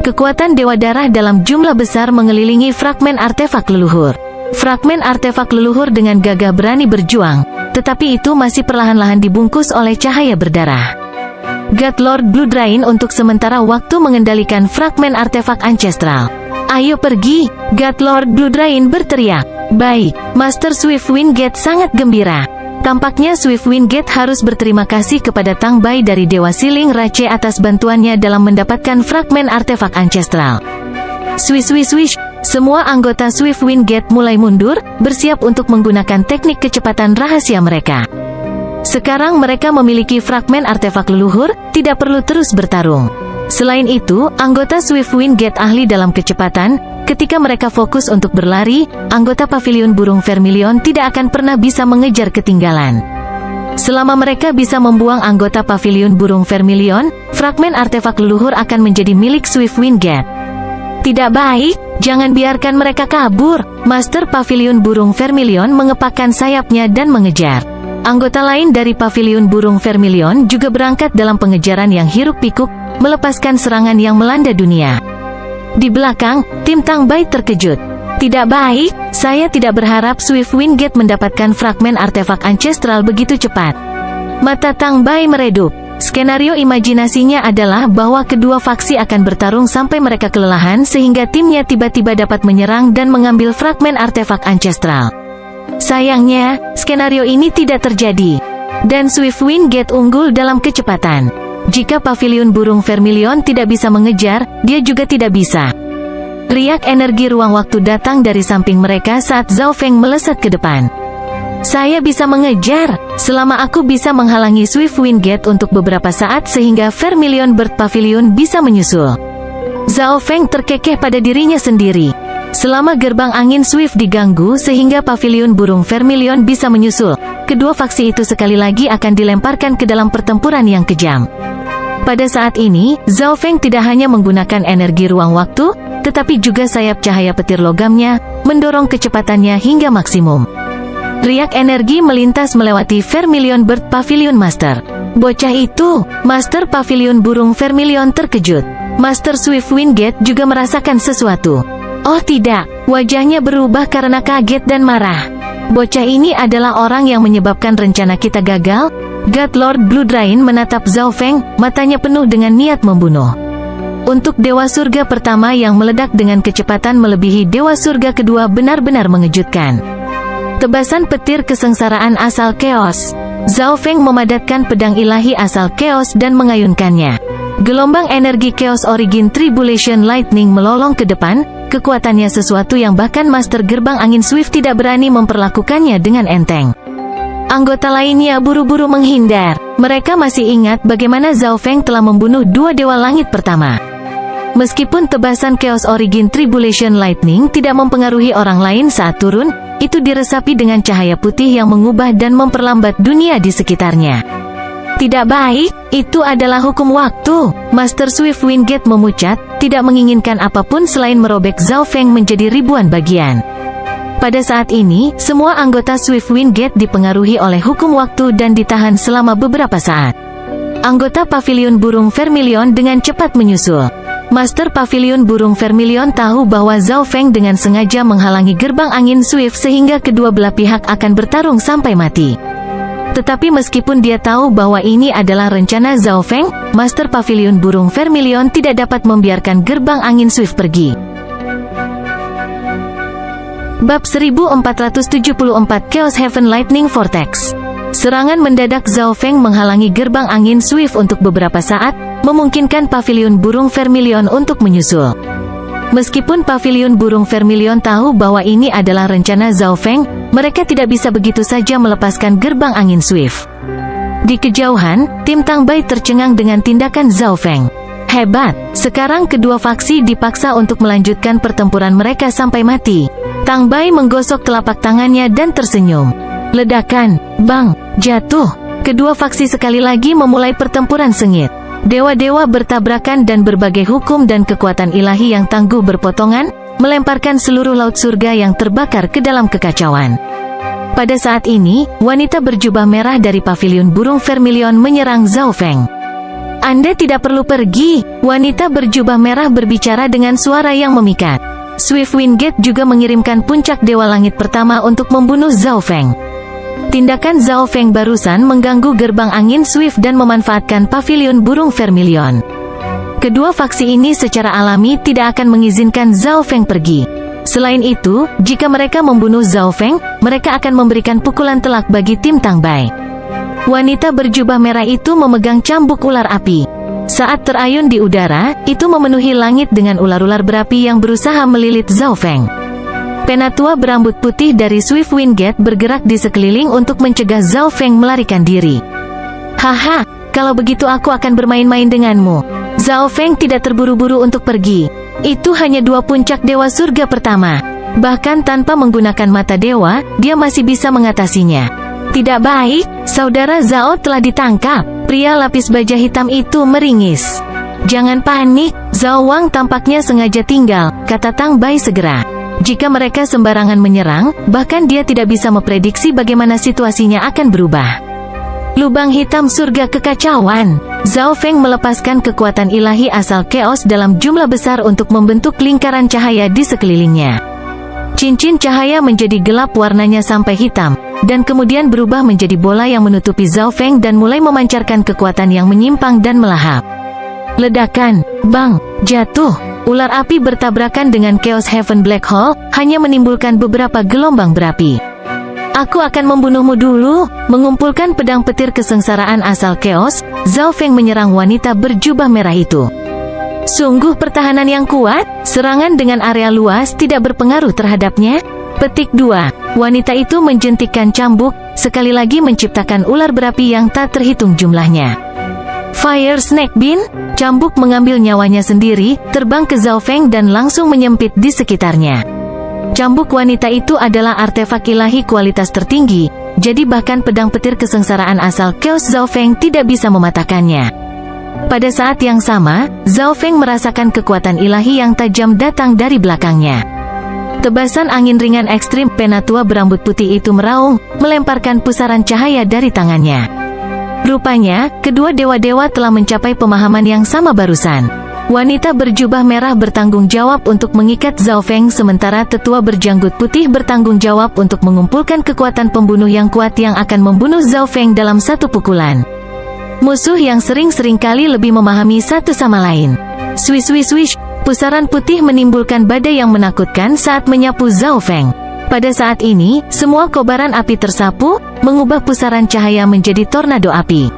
Kekuatan Dewa Darah dalam jumlah besar mengelilingi fragmen artefak leluhur. Fragmen artefak leluhur dengan gagah berani berjuang, tetapi itu masih perlahan-lahan dibungkus oleh cahaya berdarah. God Lord Blue Drain untuk sementara waktu mengendalikan fragmen artefak ancestral. Ayo pergi, God Lord Blue Drain berteriak. Baik, Master Swift Wingate sangat gembira. Tampaknya Swift Wingate harus berterima kasih kepada Tang Bai dari Dewa Siling Rache atas bantuannya dalam mendapatkan fragmen artefak ancestral. Swish swish swish, semua anggota Swift Wingate mulai mundur, bersiap untuk menggunakan teknik kecepatan rahasia mereka. Sekarang mereka memiliki fragmen artefak leluhur, tidak perlu terus bertarung. Selain itu, anggota Swift Wingate ahli dalam kecepatan. Ketika mereka fokus untuk berlari, anggota Pavilion Burung Vermilion tidak akan pernah bisa mengejar ketinggalan. Selama mereka bisa membuang anggota Pavilion Burung Vermilion, fragmen artefak leluhur akan menjadi milik Swift Wingate. Tidak baik, jangan biarkan mereka kabur. Master Pavilion Burung Vermilion mengepakkan sayapnya dan mengejar. Anggota lain dari Pavilion Burung Vermilion juga berangkat dalam pengejaran yang hiruk-pikuk, melepaskan serangan yang melanda dunia. Di belakang, tim Tang Bai terkejut. Tidak baik, saya tidak berharap Swift Wingate mendapatkan fragmen artefak ancestral begitu cepat. Mata Tang Bai meredup. Skenario imajinasinya adalah bahwa kedua faksi akan bertarung sampai mereka kelelahan sehingga timnya tiba-tiba dapat menyerang dan mengambil fragmen artefak ancestral. Sayangnya, skenario ini tidak terjadi. Dan Swift Wingate unggul dalam kecepatan. Jika Pavilion Burung Vermilion tidak bisa mengejar, dia juga tidak bisa. Riak energi ruang waktu datang dari samping mereka saat Zhao Feng melesat ke depan. Saya bisa mengejar, selama aku bisa menghalangi Swift Wingate untuk beberapa saat sehingga Vermilion Bird Pavilion bisa menyusul. Zhao Feng terkekeh pada dirinya sendiri. Selama gerbang angin Swift diganggu sehingga Pavilion Burung Vermilion bisa menyusul, kedua faksi itu sekali lagi akan dilemparkan ke dalam pertempuran yang kejam. Pada saat ini, Zhao Feng tidak hanya menggunakan energi ruang waktu, tetapi juga sayap cahaya petir logamnya, mendorong kecepatannya hingga maksimum. Riak energi melintas melewati Vermilion Bird Pavilion Master. Bocah itu, Master Pavilion Burung Vermilion terkejut. Master Swift Wingate juga merasakan sesuatu. Oh tidak, wajahnya berubah karena kaget dan marah. Bocah ini adalah orang yang menyebabkan rencana kita gagal. God Lord Blue Drain menatap Zhao Feng, matanya penuh dengan niat membunuh. Untuk Dewa Surga pertama yang meledak dengan kecepatan melebihi Dewa Surga kedua benar-benar mengejutkan. Tebasan petir kesengsaraan asal Chaos. Zhao Feng memadatkan pedang ilahi asal Chaos dan mengayunkannya. Gelombang energi Chaos Origin Tribulation Lightning melolong ke depan, kekuatannya sesuatu yang bahkan Master Gerbang Angin Swift tidak berani memperlakukannya dengan enteng. Anggota lainnya buru-buru menghindar. Mereka masih ingat bagaimana Zhao Feng telah membunuh dua Dewa Langit pertama. Meskipun tebasan Chaos Origin Tribulation Lightning tidak mempengaruhi orang lain saat turun, itu diresapi dengan cahaya putih yang mengubah dan memperlambat dunia di sekitarnya. Tidak baik, itu adalah hukum waktu. Master Swift Wingate memucat, tidak menginginkan apapun selain merobek Zhao Feng menjadi ribuan bagian. Pada saat ini, semua anggota Swift Wingate dipengaruhi oleh hukum waktu dan ditahan selama beberapa saat. Anggota Pavilion Burung Vermilion dengan cepat menyusul. Master Pavilion Burung Vermilion tahu bahwa Zhao Feng dengan sengaja menghalangi gerbang angin Swift sehingga kedua belah pihak akan bertarung sampai mati. Tetapi meskipun dia tahu bahwa ini adalah rencana Zhao Feng, Master Pavilion Burung Vermilion tidak dapat membiarkan gerbang angin Swift pergi. Bab 1474 Chaos Heaven Lightning Vortex. Serangan mendadak Zhao Feng menghalangi gerbang angin Swift untuk beberapa saat, memungkinkan Pavilion Burung Vermilion untuk menyusul. Meskipun Pavilion Burung Vermilion tahu bahwa ini adalah rencana Zhao Feng, mereka tidak bisa begitu saja melepaskan gerbang angin Swift. Di kejauhan, tim Tang Bai tercengang dengan tindakan Zhao Feng. Hebat, sekarang kedua faksi dipaksa untuk melanjutkan pertempuran mereka sampai mati. Tang Bai menggosok telapak tangannya dan tersenyum. Ledakan, bang, jatuh. Kedua faksi sekali lagi memulai pertempuran sengit. Dewa-dewa bertabrakan dan berbagai hukum dan kekuatan ilahi yang tangguh berpotongan, melemparkan seluruh laut surga yang terbakar ke dalam kekacauan. Pada saat ini, wanita berjubah merah dari Pavilion Burung Vermilion menyerang Zhao Feng. Anda tidak perlu pergi, wanita berjubah merah berbicara dengan suara yang memikat. Swift Wingate juga mengirimkan puncak Dewa Langit pertama untuk membunuh Zhao Feng. Tindakan Zhao Feng barusan mengganggu gerbang angin Swift dan memanfaatkan Pavilion Burung Vermilion. Kedua faksi ini secara alami tidak akan mengizinkan Zhao Feng pergi. Selain itu, jika mereka membunuh Zhao Feng, mereka akan memberikan pukulan telak bagi tim Tang Bai. Wanita berjubah merah itu memegang cambuk ular api. Saat terayun di udara, itu memenuhi langit dengan ular-ular berapi yang berusaha melilit Zhao Feng. Penatua berambut putih dari Swift Wingate bergerak di sekeliling untuk mencegah Zhao Feng melarikan diri. Haha, kalau begitu aku akan bermain-main denganmu. Zhao Feng tidak terburu-buru untuk pergi. Itu hanya dua puncak Dewa Surga pertama. Bahkan tanpa menggunakan mata dewa, dia masih bisa mengatasinya. Tidak baik, saudara Zhao telah ditangkap. Pria lapis baja hitam itu meringis. Jangan panik, Zhao Wang tampaknya sengaja tinggal, kata Tang Bai segera. Jika mereka sembarangan menyerang, bahkan dia tidak bisa memprediksi bagaimana situasinya akan berubah. Lubang hitam surga kekacauan. Zhao Feng melepaskan kekuatan ilahi asal chaos dalam jumlah besar untuk membentuk lingkaran cahaya di sekelilingnya. Cincin cahaya menjadi gelap warnanya sampai hitam, dan kemudian berubah menjadi bola yang menutupi Zhao Feng dan mulai memancarkan kekuatan yang menyimpang dan melahap. Ledakan, bang, jatuh. Ular api bertabrakan dengan Chaos Heaven Black Hole, hanya menimbulkan beberapa gelombang berapi. Aku akan membunuhmu dulu. Mengumpulkan pedang petir kesengsaraan asal Chaos, Zhao Feng menyerang wanita berjubah merah itu. Sungguh pertahanan yang kuat, serangan dengan area luas tidak berpengaruh terhadapnya. Petik 2. Wanita itu menjentikkan cambuk, sekali lagi menciptakan ular berapi yang tak terhitung jumlahnya. Fire Snake Bean, cambuk mengambil nyawanya sendiri, terbang ke Zhao Feng dan langsung menyempit di sekitarnya. Cambuk wanita itu adalah artefak ilahi kualitas tertinggi, jadi bahkan pedang petir kesengsaraan asal Chaos Zhao Feng tidak bisa mematahkannya. Pada saat yang sama, Zhao Feng merasakan kekuatan ilahi yang tajam datang dari belakangnya. Tebasan angin ringan ekstrim, penatua berambut putih itu meraung, melemparkan pusaran cahaya dari tangannya. Rupanya, kedua dewa-dewa telah mencapai pemahaman yang sama barusan. Wanita berjubah merah bertanggung jawab untuk mengikat Zhao Feng sementara tetua berjanggut putih bertanggung jawab untuk mengumpulkan kekuatan pembunuh yang kuat yang akan membunuh Zhao Feng dalam satu pukulan. Musuh yang sering-sering kali lebih memahami satu sama lain. Swish swish swish, pusaran putih menimbulkan badai yang menakutkan saat menyapu Zhao Feng. Pada saat ini, semua kobaran api tersapu, mengubah pusaran cahaya menjadi tornado api.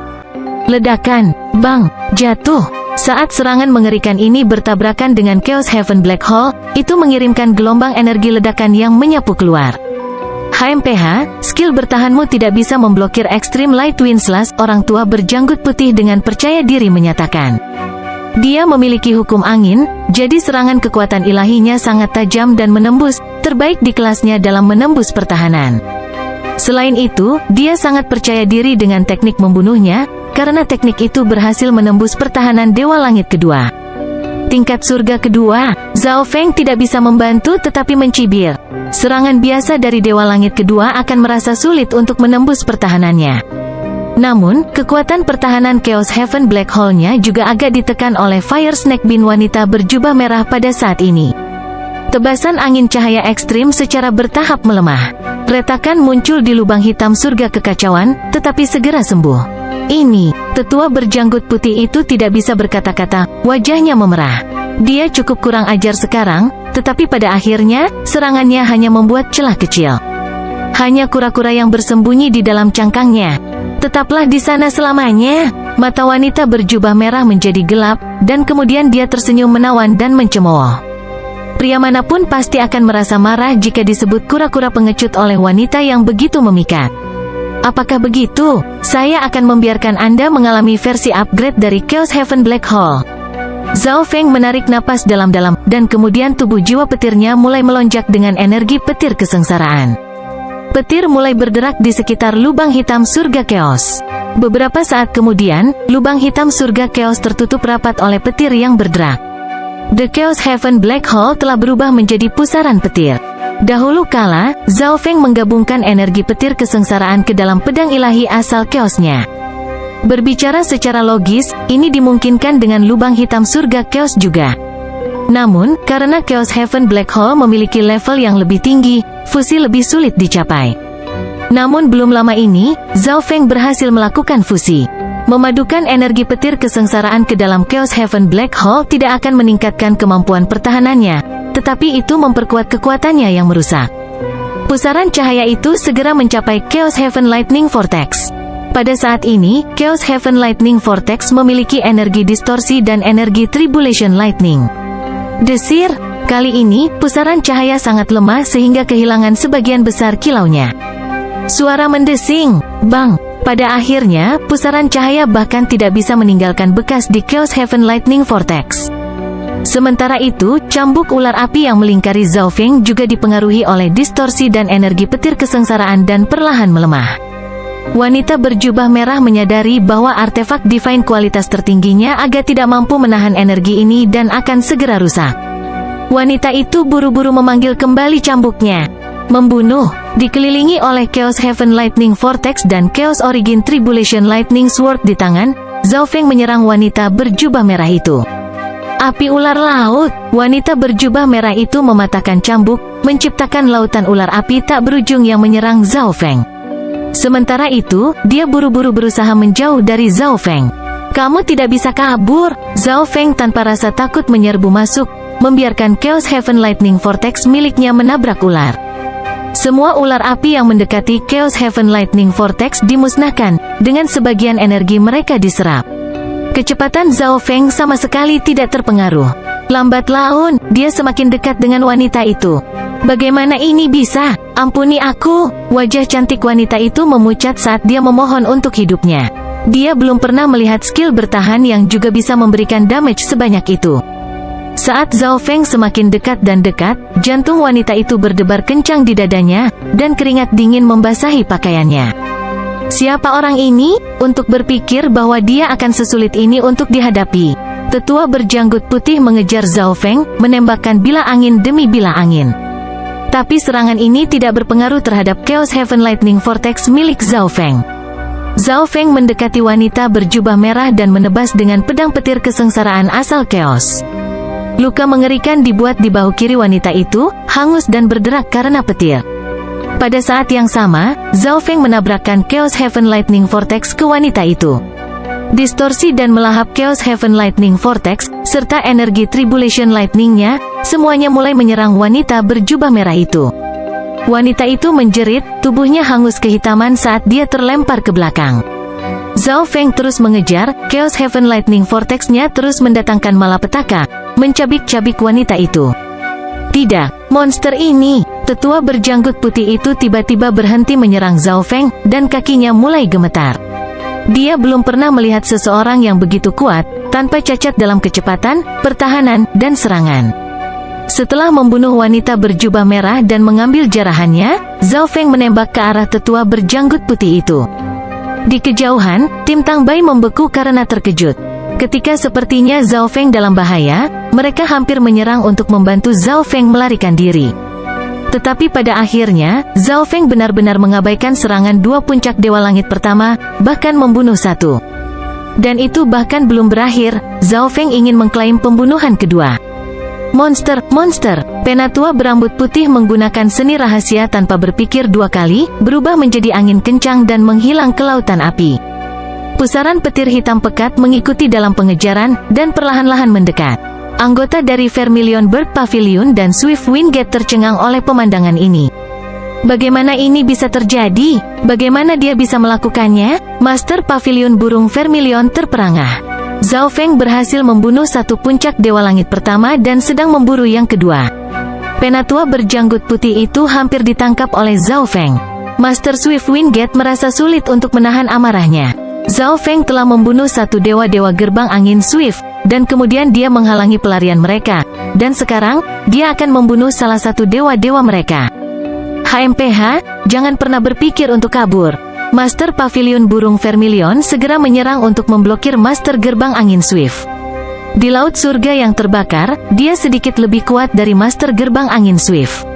Ledakan, bang, jatuh. Saat serangan mengerikan ini bertabrakan dengan Chaos Heaven Black Hole, itu mengirimkan gelombang energi ledakan yang menyapu keluar. HMPH, skill bertahanmu tidak bisa memblokir Extreme Light Wind Slash, orang tua berjanggut putih dengan percaya diri menyatakan. Dia memiliki hukum angin, jadi serangan kekuatan ilahinya sangat tajam dan menembus, terbaik di kelasnya dalam menembus pertahanan. Selain itu, dia sangat percaya diri dengan teknik membunuhnya, karena teknik itu berhasil menembus pertahanan Dewa Langit kedua. Tingkat surga kedua, Zhao Feng tidak bisa membantu tetapi mencibir. Serangan biasa dari Dewa Langit kedua akan merasa sulit untuk menembus pertahanannya. Namun, kekuatan pertahanan Chaos Heaven Black Hole-nya juga agak ditekan oleh Fire Snake Bean wanita berjubah merah pada saat ini. Tebasan angin cahaya ekstrim secara bertahap melemah. Retakan muncul di lubang hitam surga kekacauan, tetapi segera sembuh. Ini, tetua berjanggut putih itu tidak bisa berkata-kata, wajahnya memerah. Dia cukup kurang ajar sekarang, tetapi pada akhirnya, serangannya hanya membuat celah kecil. Hanya kura-kura yang bersembunyi di dalam cangkangnya. Tetaplah di sana selamanya. Mata wanita berjubah merah menjadi gelap, dan kemudian dia tersenyum menawan dan mencemooh. Pria manapun pasti akan merasa marah jika disebut kura-kura pengecut oleh wanita yang begitu memikat. Apakah begitu? Saya akan membiarkan Anda mengalami versi upgrade dari Chaos Heaven Black Hole. Zhao Feng menarik napas dalam-dalam, dan kemudian tubuh jiwa petirnya mulai melonjak dengan energi petir kesengsaraan. Petir mulai bergerak di sekitar lubang hitam surga Chaos. Beberapa saat kemudian, lubang hitam surga Chaos tertutup rapat oleh petir yang bergerak. The Chaos Heaven Black Hole telah berubah menjadi pusaran petir. Dahulu kala, Zhao Feng menggabungkan energi petir kesengsaraan ke dalam pedang ilahi asal Chaos-nya. Berbicara secara logis, ini dimungkinkan dengan lubang hitam surga Chaos juga. Namun, karena Chaos Heaven Black Hole memiliki level yang lebih tinggi, fusi lebih sulit dicapai. Namun belum lama ini, Zhao Feng berhasil melakukan fusi. Memadukan energi petir kesengsaraan ke dalam Chaos Heaven Black Hole tidak akan meningkatkan kemampuan pertahanannya, tetapi itu memperkuat kekuatannya yang merusak. Pusaran cahaya itu segera mencapai Chaos Heaven Lightning Vortex. Pada saat ini, Chaos Heaven Lightning Vortex memiliki energi distorsi dan energi Tribulation Lightning. Desir, kali ini, pusaran cahaya sangat lemah sehingga kehilangan sebagian besar kilaunya. Suara mendesing, bang. Pada akhirnya, pusaran cahaya bahkan tidak bisa meninggalkan bekas di Chaos Heaven Lightning Vortex. Sementara itu, cambuk ular api yang melingkari Zhao Feng juga dipengaruhi oleh distorsi dan energi petir kesengsaraan dan perlahan melemah. Wanita berjubah merah menyadari bahwa artefak divine kualitas tertingginya agak tidak mampu menahan energi ini dan akan segera rusak. Wanita itu buru-buru memanggil kembali cambuknya. Membunuh, dikelilingi oleh Chaos Heaven Lightning Vortex dan Chaos Origin Tribulation Lightning Sword di tangan, Zhao Feng menyerang wanita berjubah merah itu. Api ular laut, wanita berjubah merah itu mematahkan cambuk, menciptakan lautan ular api tak berujung yang menyerang Zhao Feng. Sementara itu, dia buru-buru berusaha menjauh dari Zhao Feng. Kamu tidak bisa kabur, Zhao Feng tanpa rasa takut menyerbu masuk, membiarkan Chaos Heaven Lightning Vortex miliknya menabrak ular. Semua ular api yang mendekati Chaos Heaven Lightning Vortex dimusnahkan, dengan sebagian energi mereka diserap. Kecepatan Zhao Feng sama sekali tidak terpengaruh. Lambat laun, dia semakin dekat dengan wanita itu. Bagaimana ini bisa? Ampuni aku. Wajah cantik wanita itu memucat saat dia memohon untuk hidupnya. Dia belum pernah melihat skill bertahan yang juga bisa memberikan damage sebanyak itu. Saat Zhao Feng semakin dekat dan dekat, jantung wanita itu berdebar kencang di dadanya, dan keringat dingin membasahi pakaiannya. Siapa orang ini? Untuk berpikir bahwa dia akan sesulit ini untuk dihadapi. Tetua berjanggut putih mengejar Zhao Feng, menembakkan bilah angin demi bilah angin. Tapi serangan ini tidak berpengaruh terhadap Chaos Heaven Lightning Vortex milik Zhao Feng. Zhao Feng mendekati wanita berjubah merah dan menebas dengan pedang petir kesengsaraan asal Chaos. Luka mengerikan dibuat di bahu kiri wanita itu, hangus dan berderak karena petir. Pada saat yang sama, Zhao Feng menabrakkan Chaos Heaven Lightning Vortex ke wanita itu. Distorsi dan melahap Chaos Heaven Lightning Vortex, serta energi Tribulation Lightning-nya, semuanya mulai menyerang wanita berjubah merah itu. Wanita itu menjerit, tubuhnya hangus kehitaman saat dia terlempar ke belakang. Zhao Feng terus mengejar, Chaos Heaven Lightning Vortex-nya terus mendatangkan malapetaka, mencabik-cabik wanita itu. Tidak, monster ini. Tetua berjanggut putih itu tiba-tiba berhenti menyerang Zhao Feng, dan kakinya mulai gemetar. Dia belum pernah melihat seseorang yang begitu kuat, tanpa cacat dalam kecepatan, pertahanan, dan serangan. Setelah membunuh wanita berjubah merah dan mengambil jarahannya, Zhao Feng menembak ke arah tetua berjanggut putih itu. Di kejauhan, tim Tang Bai membeku karena terkejut. Ketika sepertinya Zhao Feng dalam bahaya, mereka hampir menyerang untuk membantu Zhao Feng melarikan diri. Tetapi pada akhirnya, Zhao Feng benar-benar mengabaikan serangan dua puncak Dewa Langit pertama, bahkan membunuh satu. Dan itu bahkan belum berakhir, Zhao Feng ingin mengklaim pembunuhan kedua. Monster, Penatua berambut putih menggunakan seni rahasia tanpa berpikir dua kali, berubah menjadi angin kencang dan menghilang ke lautan api. Pusaran petir hitam pekat mengikuti dalam pengejaran, dan perlahan-lahan mendekat. Anggota dari Vermilion Bird Pavilion dan Swift Wind Gate tercengang oleh pemandangan ini. Bagaimana ini bisa terjadi? Bagaimana dia bisa melakukannya? Master Pavilion Burung Vermilion terperangah. Zhao Feng berhasil membunuh satu puncak Dewa Langit pertama dan sedang memburu yang kedua. Penatua berjanggut putih itu hampir ditangkap oleh Zhao Feng. Master Swift Wind Gate merasa sulit untuk menahan amarahnya. Zhao Feng telah membunuh satu dewa-dewa gerbang angin Swift, dan kemudian dia menghalangi pelarian mereka. Dan sekarang, dia akan membunuh salah satu dewa-dewa mereka. HMPH, jangan pernah berpikir untuk kabur. Master Pavilion Burung Vermilion segera menyerang untuk memblokir Master Gerbang Angin Swift. Di Laut Surga yang terbakar, dia sedikit lebih kuat dari Master Gerbang Angin Swift.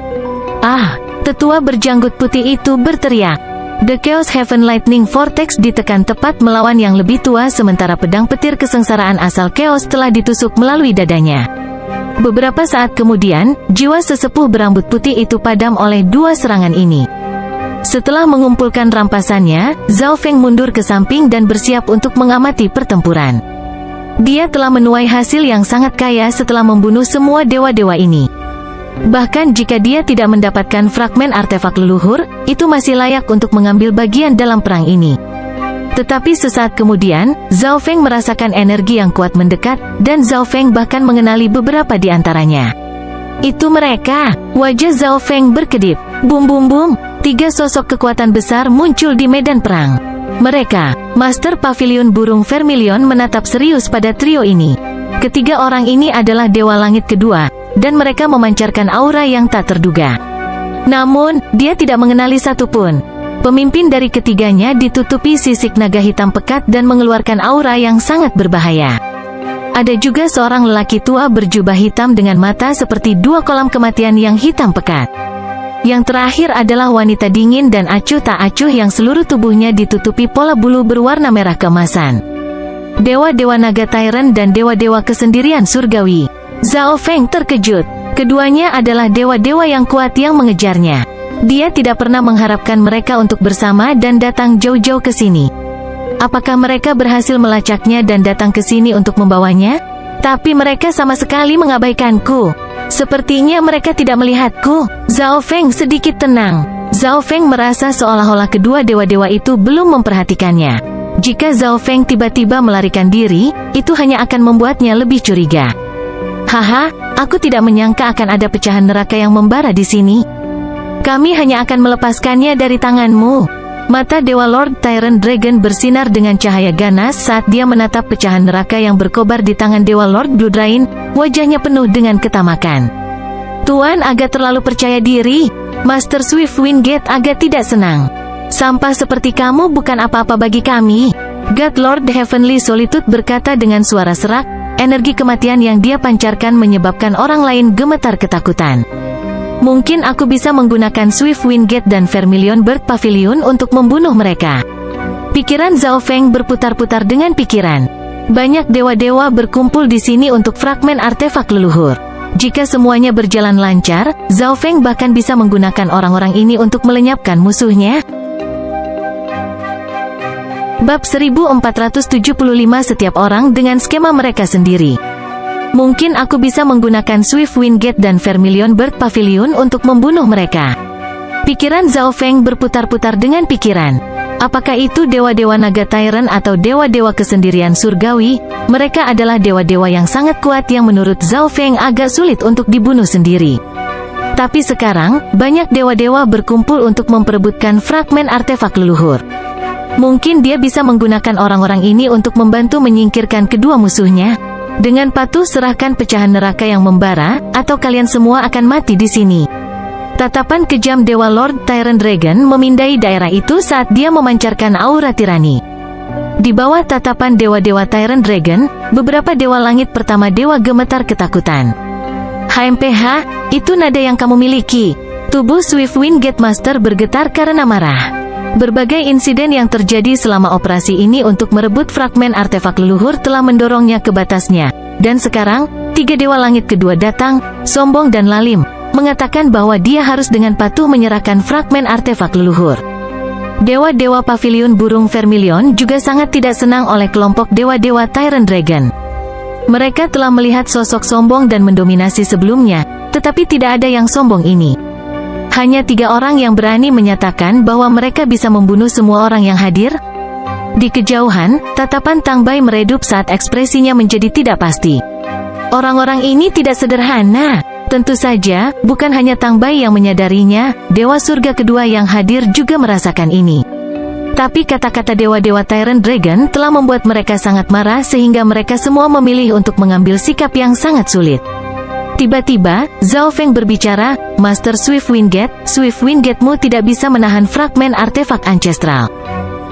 Ah, tetua berjanggut putih itu berteriak. The Chaos Heaven Lightning Vortex ditekan tepat melawan yang lebih tua sementara pedang petir kesengsaraan asal Chaos telah ditusuk melalui dadanya. Beberapa saat kemudian, jiwa sesepuh berambut putih itu padam oleh dua serangan ini. Setelah mengumpulkan rampasannya, Zhao Feng mundur ke samping dan bersiap untuk mengamati pertempuran. Dia telah menuai hasil yang sangat kaya setelah membunuh semua dewa-dewa ini. Bahkan jika dia tidak mendapatkan fragmen artefak leluhur, itu masih layak untuk mengambil bagian dalam perang ini. Tetapi sesaat kemudian, Zhao Feng merasakan energi yang kuat mendekat, dan Zhao Feng bahkan mengenali beberapa di antaranya. Itu mereka. Wajah Zhao Feng berkedip. Bum bum bum. Tiga sosok kekuatan besar muncul di medan perang. Mereka, Master Pavilion Burung Vermilion menatap serius pada trio ini. Ketiga orang ini adalah Dewa Langit kedua, dan mereka memancarkan aura yang tak terduga. Namun, dia tidak mengenali satupun. Pemimpin dari ketiganya ditutupi sisik naga hitam pekat dan mengeluarkan aura yang sangat berbahaya. Ada juga seorang lelaki tua berjubah hitam dengan mata seperti dua kolam kematian yang hitam pekat. Yang terakhir adalah wanita dingin dan acuh tak acuh yang seluruh tubuhnya ditutupi pola bulu berwarna merah keemasan. Dewa-dewa naga Tyrant dan dewa-dewa kesendirian surgawi. Zhao Feng terkejut. Keduanya adalah dewa-dewa yang kuat yang mengejarnya. Dia tidak pernah mengharapkan mereka untuk bersama dan datang jauh-jauh ke sini. Apakah mereka berhasil melacaknya dan datang ke sini untuk membawanya? Tapi mereka sama sekali mengabaikanku. Sepertinya mereka tidak melihatku. Zhao Feng sedikit tenang. Zhao Feng merasa seolah-olah kedua dewa-dewa itu belum memperhatikannya. Jika Zhao Feng tiba-tiba melarikan diri, itu hanya akan membuatnya lebih curiga. Haha, aku tidak menyangka akan ada pecahan neraka yang membara di sini. Kami hanya akan melepaskannya dari tanganmu. Mata Dewa Lord Tyrant Dragon bersinar dengan cahaya ganas saat dia menatap pecahan neraka yang berkobar di tangan Dewa Lord Blue Drain, wajahnya penuh dengan ketamakan. Tuan agak terlalu percaya diri. Master Swift Wind Gate agak tidak senang. Sampah seperti kamu bukan apa-apa bagi kami. God Lord Heavenly Solitude berkata dengan suara serak, energi kematian yang dia pancarkan menyebabkan orang lain gemetar ketakutan. Mungkin aku bisa menggunakan Swift Wind Gate dan Vermilion Bird Pavilion untuk membunuh mereka. Pikiran Zhao Feng berputar-putar dengan pikiran. Banyak dewa-dewa berkumpul di sini untuk fragmen artefak leluhur. Jika semuanya berjalan lancar, Zhao Feng bahkan bisa menggunakan orang-orang ini untuk melenyapkan musuhnya. Bab 1475 Setiap orang dengan skema mereka sendiri. Mungkin aku bisa menggunakan Swift Wind Gate dan Vermilion Bird Pavilion untuk membunuh mereka. Pikiran Zhao Feng berputar-putar dengan pikiran. Apakah itu dewa-dewa naga Tyrant atau dewa-dewa kesendirian surgawi? Mereka adalah dewa-dewa yang sangat kuat yang menurut Zhao Feng agak sulit untuk dibunuh sendiri. Tapi sekarang, banyak dewa-dewa berkumpul untuk memperebutkan fragmen artefak leluhur. Mungkin dia bisa menggunakan orang-orang ini untuk membantu menyingkirkan kedua musuhnya. Dengan patuh serahkan pecahan neraka yang membara, atau kalian semua akan mati di sini. Tatapan kejam Dewa Lord Tyrant Dragon memindai daerah itu saat dia memancarkan aura tirani. Di bawah tatapan dewa-dewa Tyrant Dragon, beberapa dewa langit pertama dewa gemetar ketakutan. HMPH, itu nada yang kamu miliki. Tubuh Swiftwind Gate Master bergetar karena marah. Berbagai insiden yang terjadi selama operasi ini untuk merebut fragmen artefak leluhur telah mendorongnya ke batasnya. Dan sekarang, 3 dewa langit kedua datang, sombong dan lalim, mengatakan bahwa dia harus dengan patuh menyerahkan fragmen artefak leluhur. Dewa-dewa pavilion burung Vermilion juga sangat tidak senang oleh kelompok dewa-dewa Tyrant Dragon. Mereka telah melihat sosok sombong dan mendominasi sebelumnya, tetapi tidak ada yang sombong ini. Hanya 3 orang yang berani menyatakan bahwa mereka bisa membunuh semua orang yang hadir. Di kejauhan, tatapan Tang Bai meredup saat ekspresinya menjadi tidak pasti. Orang-orang ini tidak sederhana. Tentu saja, bukan hanya Tang Bai yang menyadarinya, Dewa Surga kedua yang hadir juga merasakan ini. Tapi kata-kata dewa-dewa Tyrant Dragon telah membuat mereka sangat marah sehingga mereka semua memilih untuk mengambil sikap yang sangat sulit. Tiba-tiba, Zhao Feng berbicara, Master Swiftwind Gate-mu tidak bisa menahan fragmen artefak ancestral.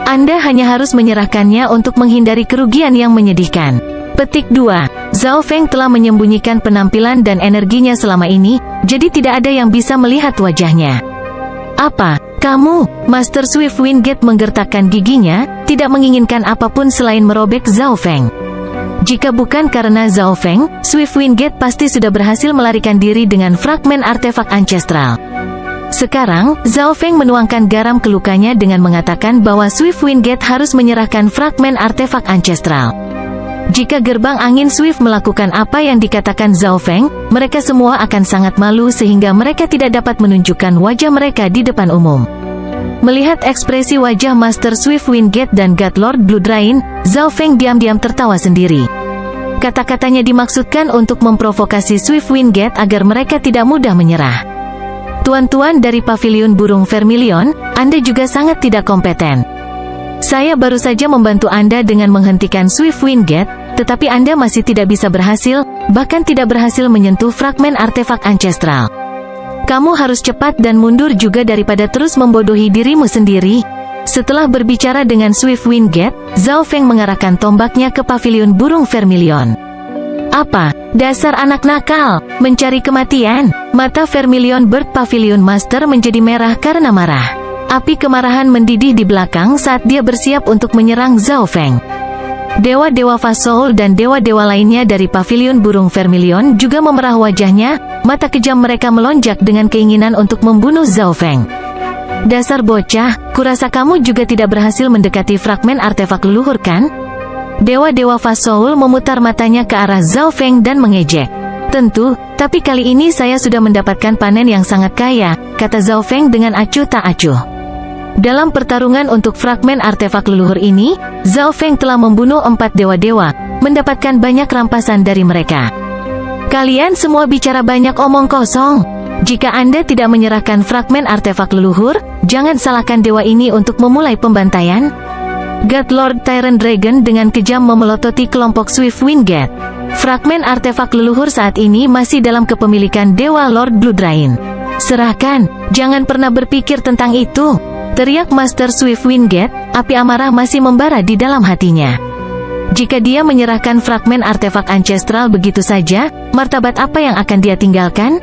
Anda hanya harus menyerahkannya untuk menghindari kerugian yang menyedihkan. Petik 2. Zhao Feng telah menyembunyikan penampilan dan energinya selama ini, jadi tidak ada yang bisa melihat wajahnya. Apa? Kamu, Master Swiftwind Gate menggertakkan giginya, tidak menginginkan apapun selain merobek Zhao Feng. Jika bukan karena Zhao Feng, Swiftwind Gate pasti sudah berhasil melarikan diri dengan fragmen artefak ancestral. Sekarang, Zhao Feng menuangkan garam ke lukanya dengan mengatakan bahwa Swiftwind Gate harus menyerahkan fragmen artefak ancestral. Jika gerbang angin Swift melakukan apa yang dikatakan Zhao Feng, mereka semua akan sangat malu sehingga mereka tidak dapat menunjukkan wajah mereka di depan umum. Melihat ekspresi wajah Master Swiftwind Gate dan God Lord Blood Rain, Zhao Feng diam-diam tertawa sendiri. Kata-katanya dimaksudkan untuk memprovokasi Swiftwind Gate agar mereka tidak mudah menyerah. Tuan-tuan dari pavilion burung Vermilion, Anda juga sangat tidak kompeten. Saya baru saja membantu Anda dengan menghentikan Swiftwind Gate, tetapi Anda masih tidak bisa berhasil, bahkan tidak berhasil menyentuh fragmen artefak ancestral. Kamu harus cepat dan mundur juga daripada terus membodohi dirimu sendiri. Setelah berbicara dengan Swiftwind Gate, Zhao Feng mengarahkan tombaknya ke pavilion burung Vermilion. Apa? Dasar anak nakal, mencari kematian. Mata Vermilion Bird Pavilion Master menjadi merah karena marah. Api kemarahan mendidih di belakang saat dia bersiap untuk menyerang Zhao Feng. Dewa-dewa Fasoul dan dewa-dewa lainnya dari pavilion burung Vermilion juga memerah wajahnya, mata kejam mereka melonjak dengan keinginan untuk membunuh Zhao Feng. Dasar bocah, kurasa kamu juga tidak berhasil mendekati fragmen artefak leluhur kan? Dewa-dewa Fasoul memutar matanya ke arah Zhao Feng dan mengejek. Tentu, tapi kali ini saya sudah mendapatkan panen yang sangat kaya, kata Zhao Feng dengan acuh tak acuh. Dalam pertarungan untuk fragmen artefak leluhur ini, Zhao Feng telah membunuh 4 dewa-dewa, mendapatkan banyak rampasan dari mereka. Kalian semua bicara banyak omong kosong. Jika Anda tidak menyerahkan fragmen artefak leluhur, jangan salahkan dewa ini untuk memulai pembantaian. God Lord Tyrant Dragon dengan kejam memelototi kelompok Swiftwind Gate. Fragmen artefak leluhur saat ini masih dalam kepemilikan Dewa Lord Blood Rain. Serahkan, jangan pernah berpikir tentang itu. Teriak Master Swiftwind Gate, api amarah masih membara di dalam hatinya. Jika dia menyerahkan fragmen artefak ancestral begitu saja, martabat apa yang akan dia tinggalkan?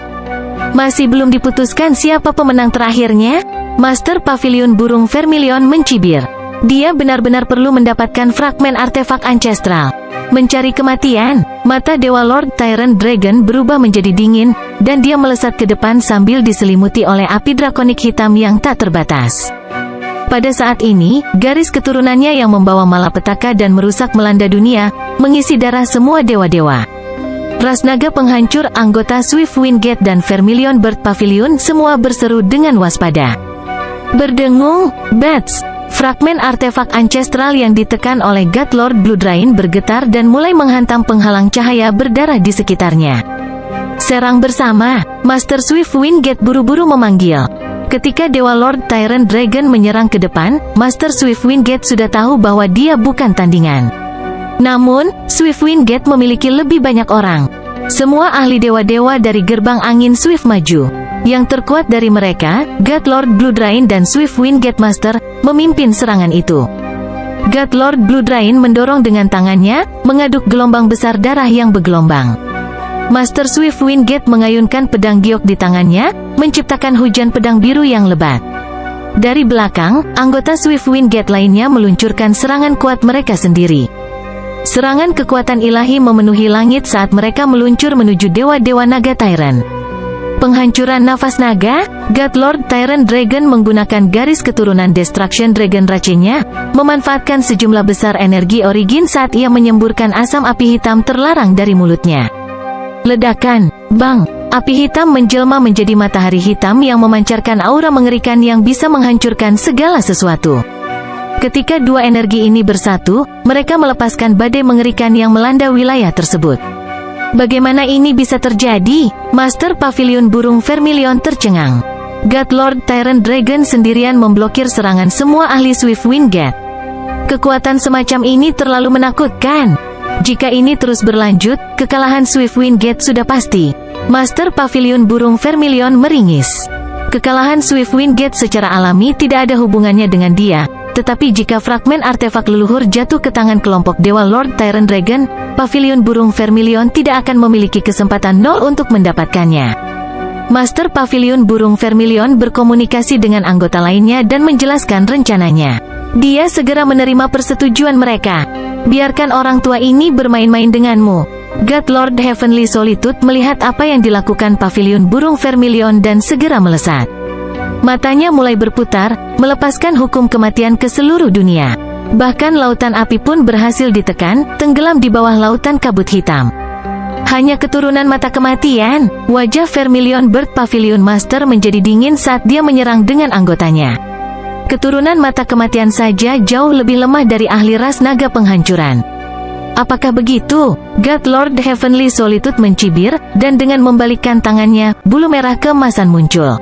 Masih belum diputuskan siapa pemenang terakhirnya? Master Pavilion Burung Vermilion mencibir. Dia benar-benar perlu mendapatkan fragmen artefak ancestral. Mencari kematian, mata Dewa Lord Tyrant Dragon berubah menjadi dingin, dan dia melesat ke depan sambil diselimuti oleh api drakonik hitam yang tak terbatas. Pada saat ini, garis keturunannya yang membawa malapetaka dan merusak melanda dunia, mengisi darah semua dewa-dewa. Ras naga penghancur anggota Swiftwind Gate dan Vermilion Bird Pavilion semua berseru dengan waspada. Berdengung, bats! Fragmen artefak ancestral yang ditekan oleh God Lord Blood Rain bergetar dan mulai menghantam penghalang cahaya berdarah di sekitarnya. Serang bersama, Master Swiftwind Gate buru-buru memanggil. Ketika Dewa Lord Tyrant Dragon menyerang ke depan, Master Swiftwind Gate sudah tahu bahwa dia bukan tandingan. Namun, Swiftwind Gate memiliki lebih banyak orang. Semua ahli dewa-dewa dari gerbang angin Swift maju. Yang terkuat dari mereka, God Lord Blooddrain dan Swiftwind Gate Master, memimpin serangan itu. God Lord Blooddrain mendorong dengan tangannya, mengaduk gelombang besar darah yang bergelombang. Master Swiftwind Gate mengayunkan pedang giok di tangannya, menciptakan hujan pedang biru yang lebat. Dari belakang, anggota Swiftwind Gate lainnya meluncurkan serangan kuat mereka sendiri. Serangan kekuatan ilahi memenuhi langit saat mereka meluncur menuju dewa-dewa naga Tyrant. Penghancuran nafas naga, God Lord Tyrant Dragon menggunakan garis keturunan Destruction Dragon racunnya, memanfaatkan sejumlah besar energi origin saat ia menyemburkan asam api hitam terlarang dari mulutnya. Ledakan, bang, api hitam menjelma menjadi matahari hitam yang memancarkan aura mengerikan yang bisa menghancurkan segala sesuatu. Ketika dua energi ini bersatu, mereka melepaskan badai mengerikan yang melanda wilayah tersebut. Bagaimana ini bisa terjadi? Master Pavilion Burung Vermilion tercengang. God Lord Tyrant Dragon sendirian memblokir serangan semua ahli Swiftwind Gate. Kekuatan semacam ini terlalu menakutkan. Jika ini terus berlanjut, kekalahan Swiftwind Gate sudah pasti. Master Pavilion Burung Vermilion meringis. Kekalahan Swiftwind Gate secara alami tidak ada hubungannya dengan dia. Tetapi jika fragmen artefak leluhur jatuh ke tangan kelompok Dewa Lord Tyrant Dragon, Pavilion Burung Vermilion tidak akan memiliki kesempatan nol untuk mendapatkannya. Master Pavilion Burung Vermilion berkomunikasi dengan anggota lainnya dan menjelaskan rencananya. Dia segera menerima persetujuan mereka. Biarkan orang tua ini bermain-main denganmu. God Lord Heavenly Solitude melihat apa yang dilakukan Pavilion Burung Vermilion dan segera melesat. Matanya mulai berputar, melepaskan hukum kematian ke seluruh dunia. Bahkan lautan api pun berhasil ditekan, tenggelam di bawah lautan kabut hitam. Hanya keturunan mata kematian. Wajah Vermilion Bird Pavilion Master menjadi dingin saat dia menyerang dengan anggotanya. Keturunan mata kematian saja jauh lebih lemah dari ahli ras naga penghancuran. Apakah begitu? God Lord Heavenly Solitude mencibir, dan dengan membalikkan tangannya, bulu merah keemasan muncul.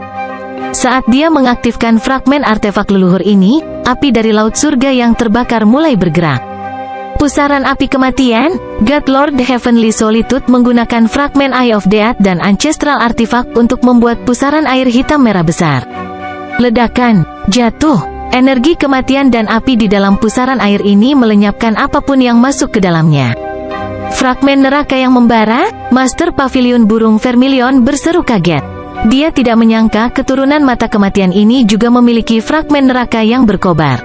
Saat dia mengaktifkan fragmen artefak leluhur ini, api dari laut surga yang terbakar mulai bergerak. Pusaran api kematian, God Lord Heavenly Solitude menggunakan fragmen Eye of Death dan Ancestral Artifact untuk membuat pusaran air hitam merah besar. Ledakan, jatuh, energi kematian dan api di dalam pusaran air ini melenyapkan apapun yang masuk ke dalamnya. Fragmen neraka yang membara, Master Pavilion Burung Vermilion berseru kaget. Dia tidak menyangka keturunan mata kematian ini juga memiliki fragmen neraka yang berkobar.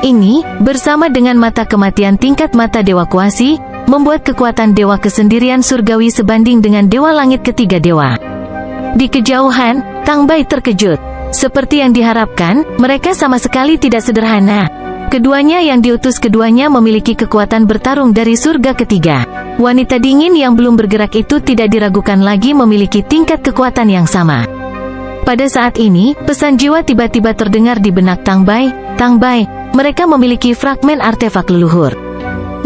Ini, bersama dengan mata kematian tingkat mata dewa kuasi, membuat kekuatan dewa kesendirian surgawi sebanding dengan dewa langit ketiga dewa. Di kejauhan, Tang Bai terkejut. Seperti yang diharapkan, mereka sama sekali tidak sederhana. Keduanya yang diutus keduanya memiliki kekuatan bertarung dari surga ketiga. Wanita dingin yang belum bergerak itu tidak diragukan lagi memiliki tingkat kekuatan yang sama. Pada saat ini, pesan jiwa tiba-tiba terdengar di benak Tang Bai. Tang Bai, mereka memiliki fragmen artefak leluhur.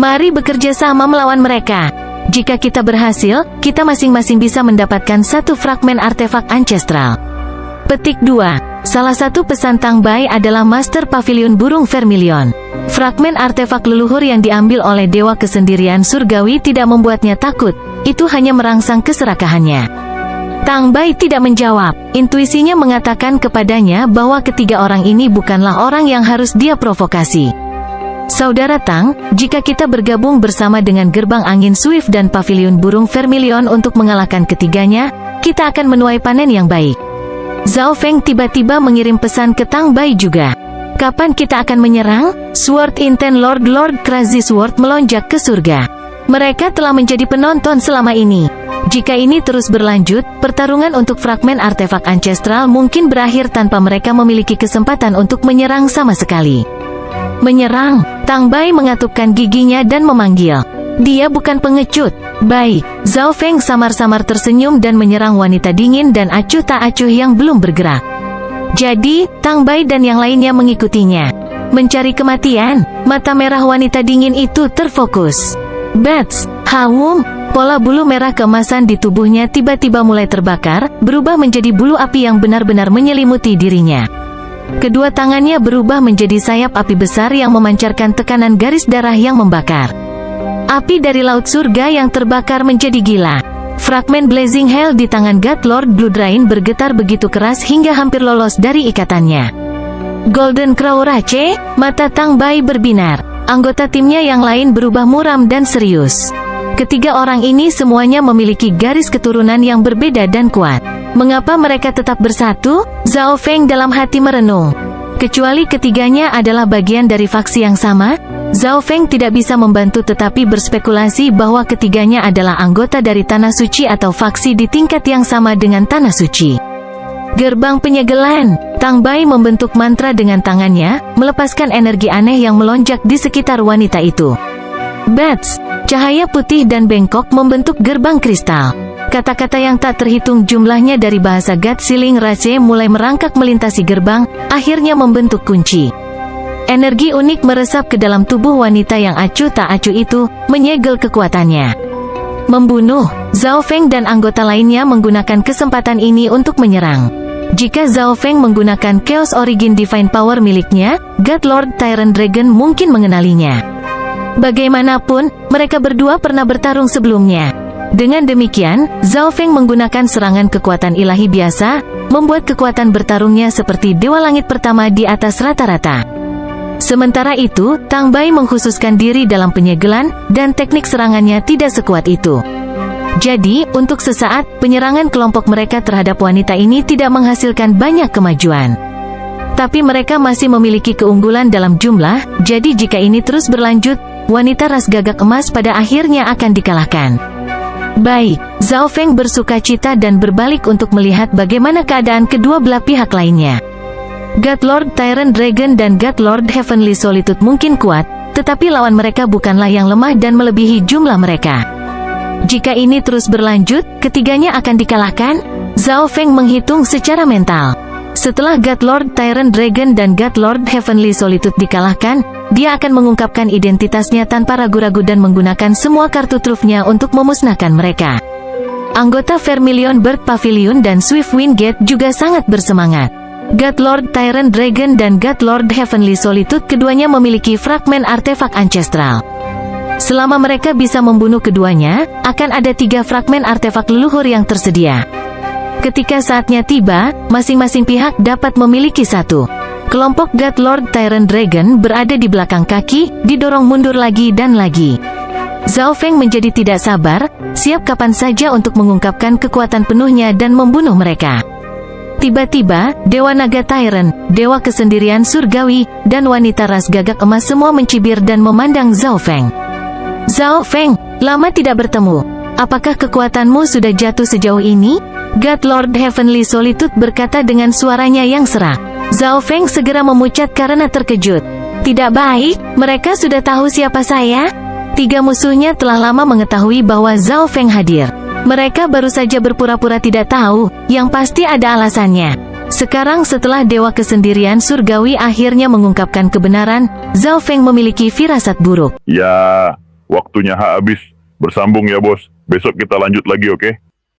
Mari bekerja sama melawan mereka. Jika kita berhasil, kita masing-masing bisa mendapatkan satu fragmen artefak ancestral. Petik 2. Salah satu pesan Tang Bai adalah Master Pavilion Burung Vermilion. Fragmen artefak leluhur yang diambil oleh dewa kesendirian surgawi tidak membuatnya takut, itu hanya merangsang keserakahannya. Tang Bai tidak menjawab, intuisinya mengatakan kepadanya bahwa ketiga orang ini bukanlah orang yang harus dia provokasi. Saudara Tang, jika kita bergabung bersama dengan gerbang angin Swift dan Pavilion Burung Vermilion untuk mengalahkan ketiganya, kita akan menuai panen yang baik. Zhao Feng tiba-tiba mengirim pesan ke Tang Bai juga. Kapan kita akan menyerang? Sword Intent Lord Crazy Sword melonjak ke surga. Mereka telah menjadi penonton selama ini. Jika ini terus berlanjut, pertarungan untuk fragmen artefak ancestral mungkin berakhir tanpa mereka memiliki kesempatan untuk menyerang sama sekali. Menyerang? Tang Bai mengatupkan giginya dan memanggil. Dia bukan pengecut. Baik. Zhao Feng samar-samar tersenyum dan menyerang wanita dingin dan acuh tak acuh yang belum bergerak. Jadi, Tang Bai dan yang lainnya mengikutinya. Mencari kematian, mata merah wanita dingin itu terfokus. Bats, Hawum, pola bulu merah keemasan di tubuhnya tiba-tiba mulai terbakar, berubah menjadi bulu api yang benar-benar menyelimuti dirinya. Kedua tangannya berubah menjadi sayap api besar yang memancarkan tekanan garis darah yang membakar. Api dari laut surga yang terbakar menjadi gila. Fragmen Blazing Hell di tangan God Lord Bloodbrain bergetar begitu keras hingga hampir lolos dari ikatannya. Golden Crow Rache, mata Tang Bai berbinar. Anggota timnya yang lain berubah muram dan serius. Ketiga orang ini semuanya memiliki garis keturunan yang berbeda dan kuat. Mengapa mereka tetap bersatu? Zhao Feng dalam hati merenung. Kecuali ketiganya adalah bagian dari faksi yang sama, Zhao Feng tidak bisa membantu tetapi berspekulasi bahwa ketiganya adalah anggota dari Tanah Suci atau faksi di tingkat yang sama dengan Tanah Suci. Gerbang penyegelan. Tang Bai membentuk mantra dengan tangannya, melepaskan energi aneh yang melonjak di sekitar wanita itu. Bats, cahaya putih dan bengkok membentuk gerbang kristal. Kata-kata yang tak terhitung jumlahnya dari bahasa God Sealing Rache mulai merangkak melintasi gerbang, akhirnya membentuk kunci. Energi unik meresap ke dalam tubuh wanita yang acuh tak acuh itu, menyegel kekuatannya. Membunuh. Zhao Feng dan anggota lainnya menggunakan kesempatan ini untuk menyerang. Jika Zhao Feng menggunakan Chaos Origin Divine Power miliknya, God Lord Tyrant Dragon mungkin mengenalinya. Bagaimanapun, mereka berdua pernah bertarung sebelumnya. Dengan demikian, Zhao Feng menggunakan serangan kekuatan ilahi biasa, membuat kekuatan bertarungnya seperti Dewa Langit pertama di atas rata-rata. Sementara itu, Tang Bai mengkhususkan diri dalam penyegelan, dan teknik serangannya tidak sekuat itu. Jadi, untuk sesaat, penyerangan kelompok mereka terhadap wanita ini tidak menghasilkan banyak kemajuan. Tapi mereka masih memiliki keunggulan dalam jumlah, jadi jika ini terus berlanjut, wanita ras gagak emas pada akhirnya akan dikalahkan. Baik, Zhao Feng bersukacita dan berbalik untuk melihat bagaimana keadaan kedua belah pihak lainnya. God Lord Tyrant Dragon dan God Lord Heavenly Solitude mungkin kuat, tetapi lawan mereka bukanlah yang lemah dan melebihi jumlah mereka. Jika ini terus berlanjut, ketiganya akan dikalahkan. Zhao Feng menghitung secara mental. Setelah God Lord Tyrant Dragon dan God Lord Heavenly Solitude dikalahkan, dia akan mengungkapkan identitasnya tanpa ragu-ragu dan menggunakan semua kartu trufnya untuk memusnahkan mereka. Anggota Vermilion Bird Pavilion dan Swift Wind Gate juga sangat bersemangat. God Lord Tyrant Dragon dan God Lord Heavenly Solitude keduanya memiliki fragmen artefak ancestral. Selama mereka bisa membunuh keduanya, akan ada 3 fragmen artefak leluhur yang tersedia. Ketika saatnya tiba, masing-masing pihak dapat memiliki satu. Kelompok God Lord Tyrant Dragon berada di belakang kaki, didorong mundur lagi dan lagi. Zhao Feng menjadi tidak sabar, siap kapan saja untuk mengungkapkan kekuatan penuhnya dan membunuh mereka. Tiba-tiba, Dewa Naga Tyrant, Dewa Kesendirian Surgawi, dan wanita ras gagak emas semua mencibir dan memandang Zhao Feng. Zhao Feng, lama tidak bertemu. Apakah kekuatanmu sudah jatuh sejauh ini? God Lord Heavenly Solitude berkata dengan suaranya yang serak. Zhao Feng segera memucat karena terkejut. Tidak baik, mereka sudah tahu siapa saya? 3 musuhnya telah lama mengetahui bahwa Zhao Feng hadir. Mereka baru saja berpura-pura tidak tahu, yang pasti ada alasannya. Sekarang setelah Dewa Kesendirian Surgawi akhirnya mengungkapkan kebenaran, Zhao Feng memiliki firasat buruk. Ya, waktunya habis. Bersambung ya bos. Besok kita lanjut lagi, oke?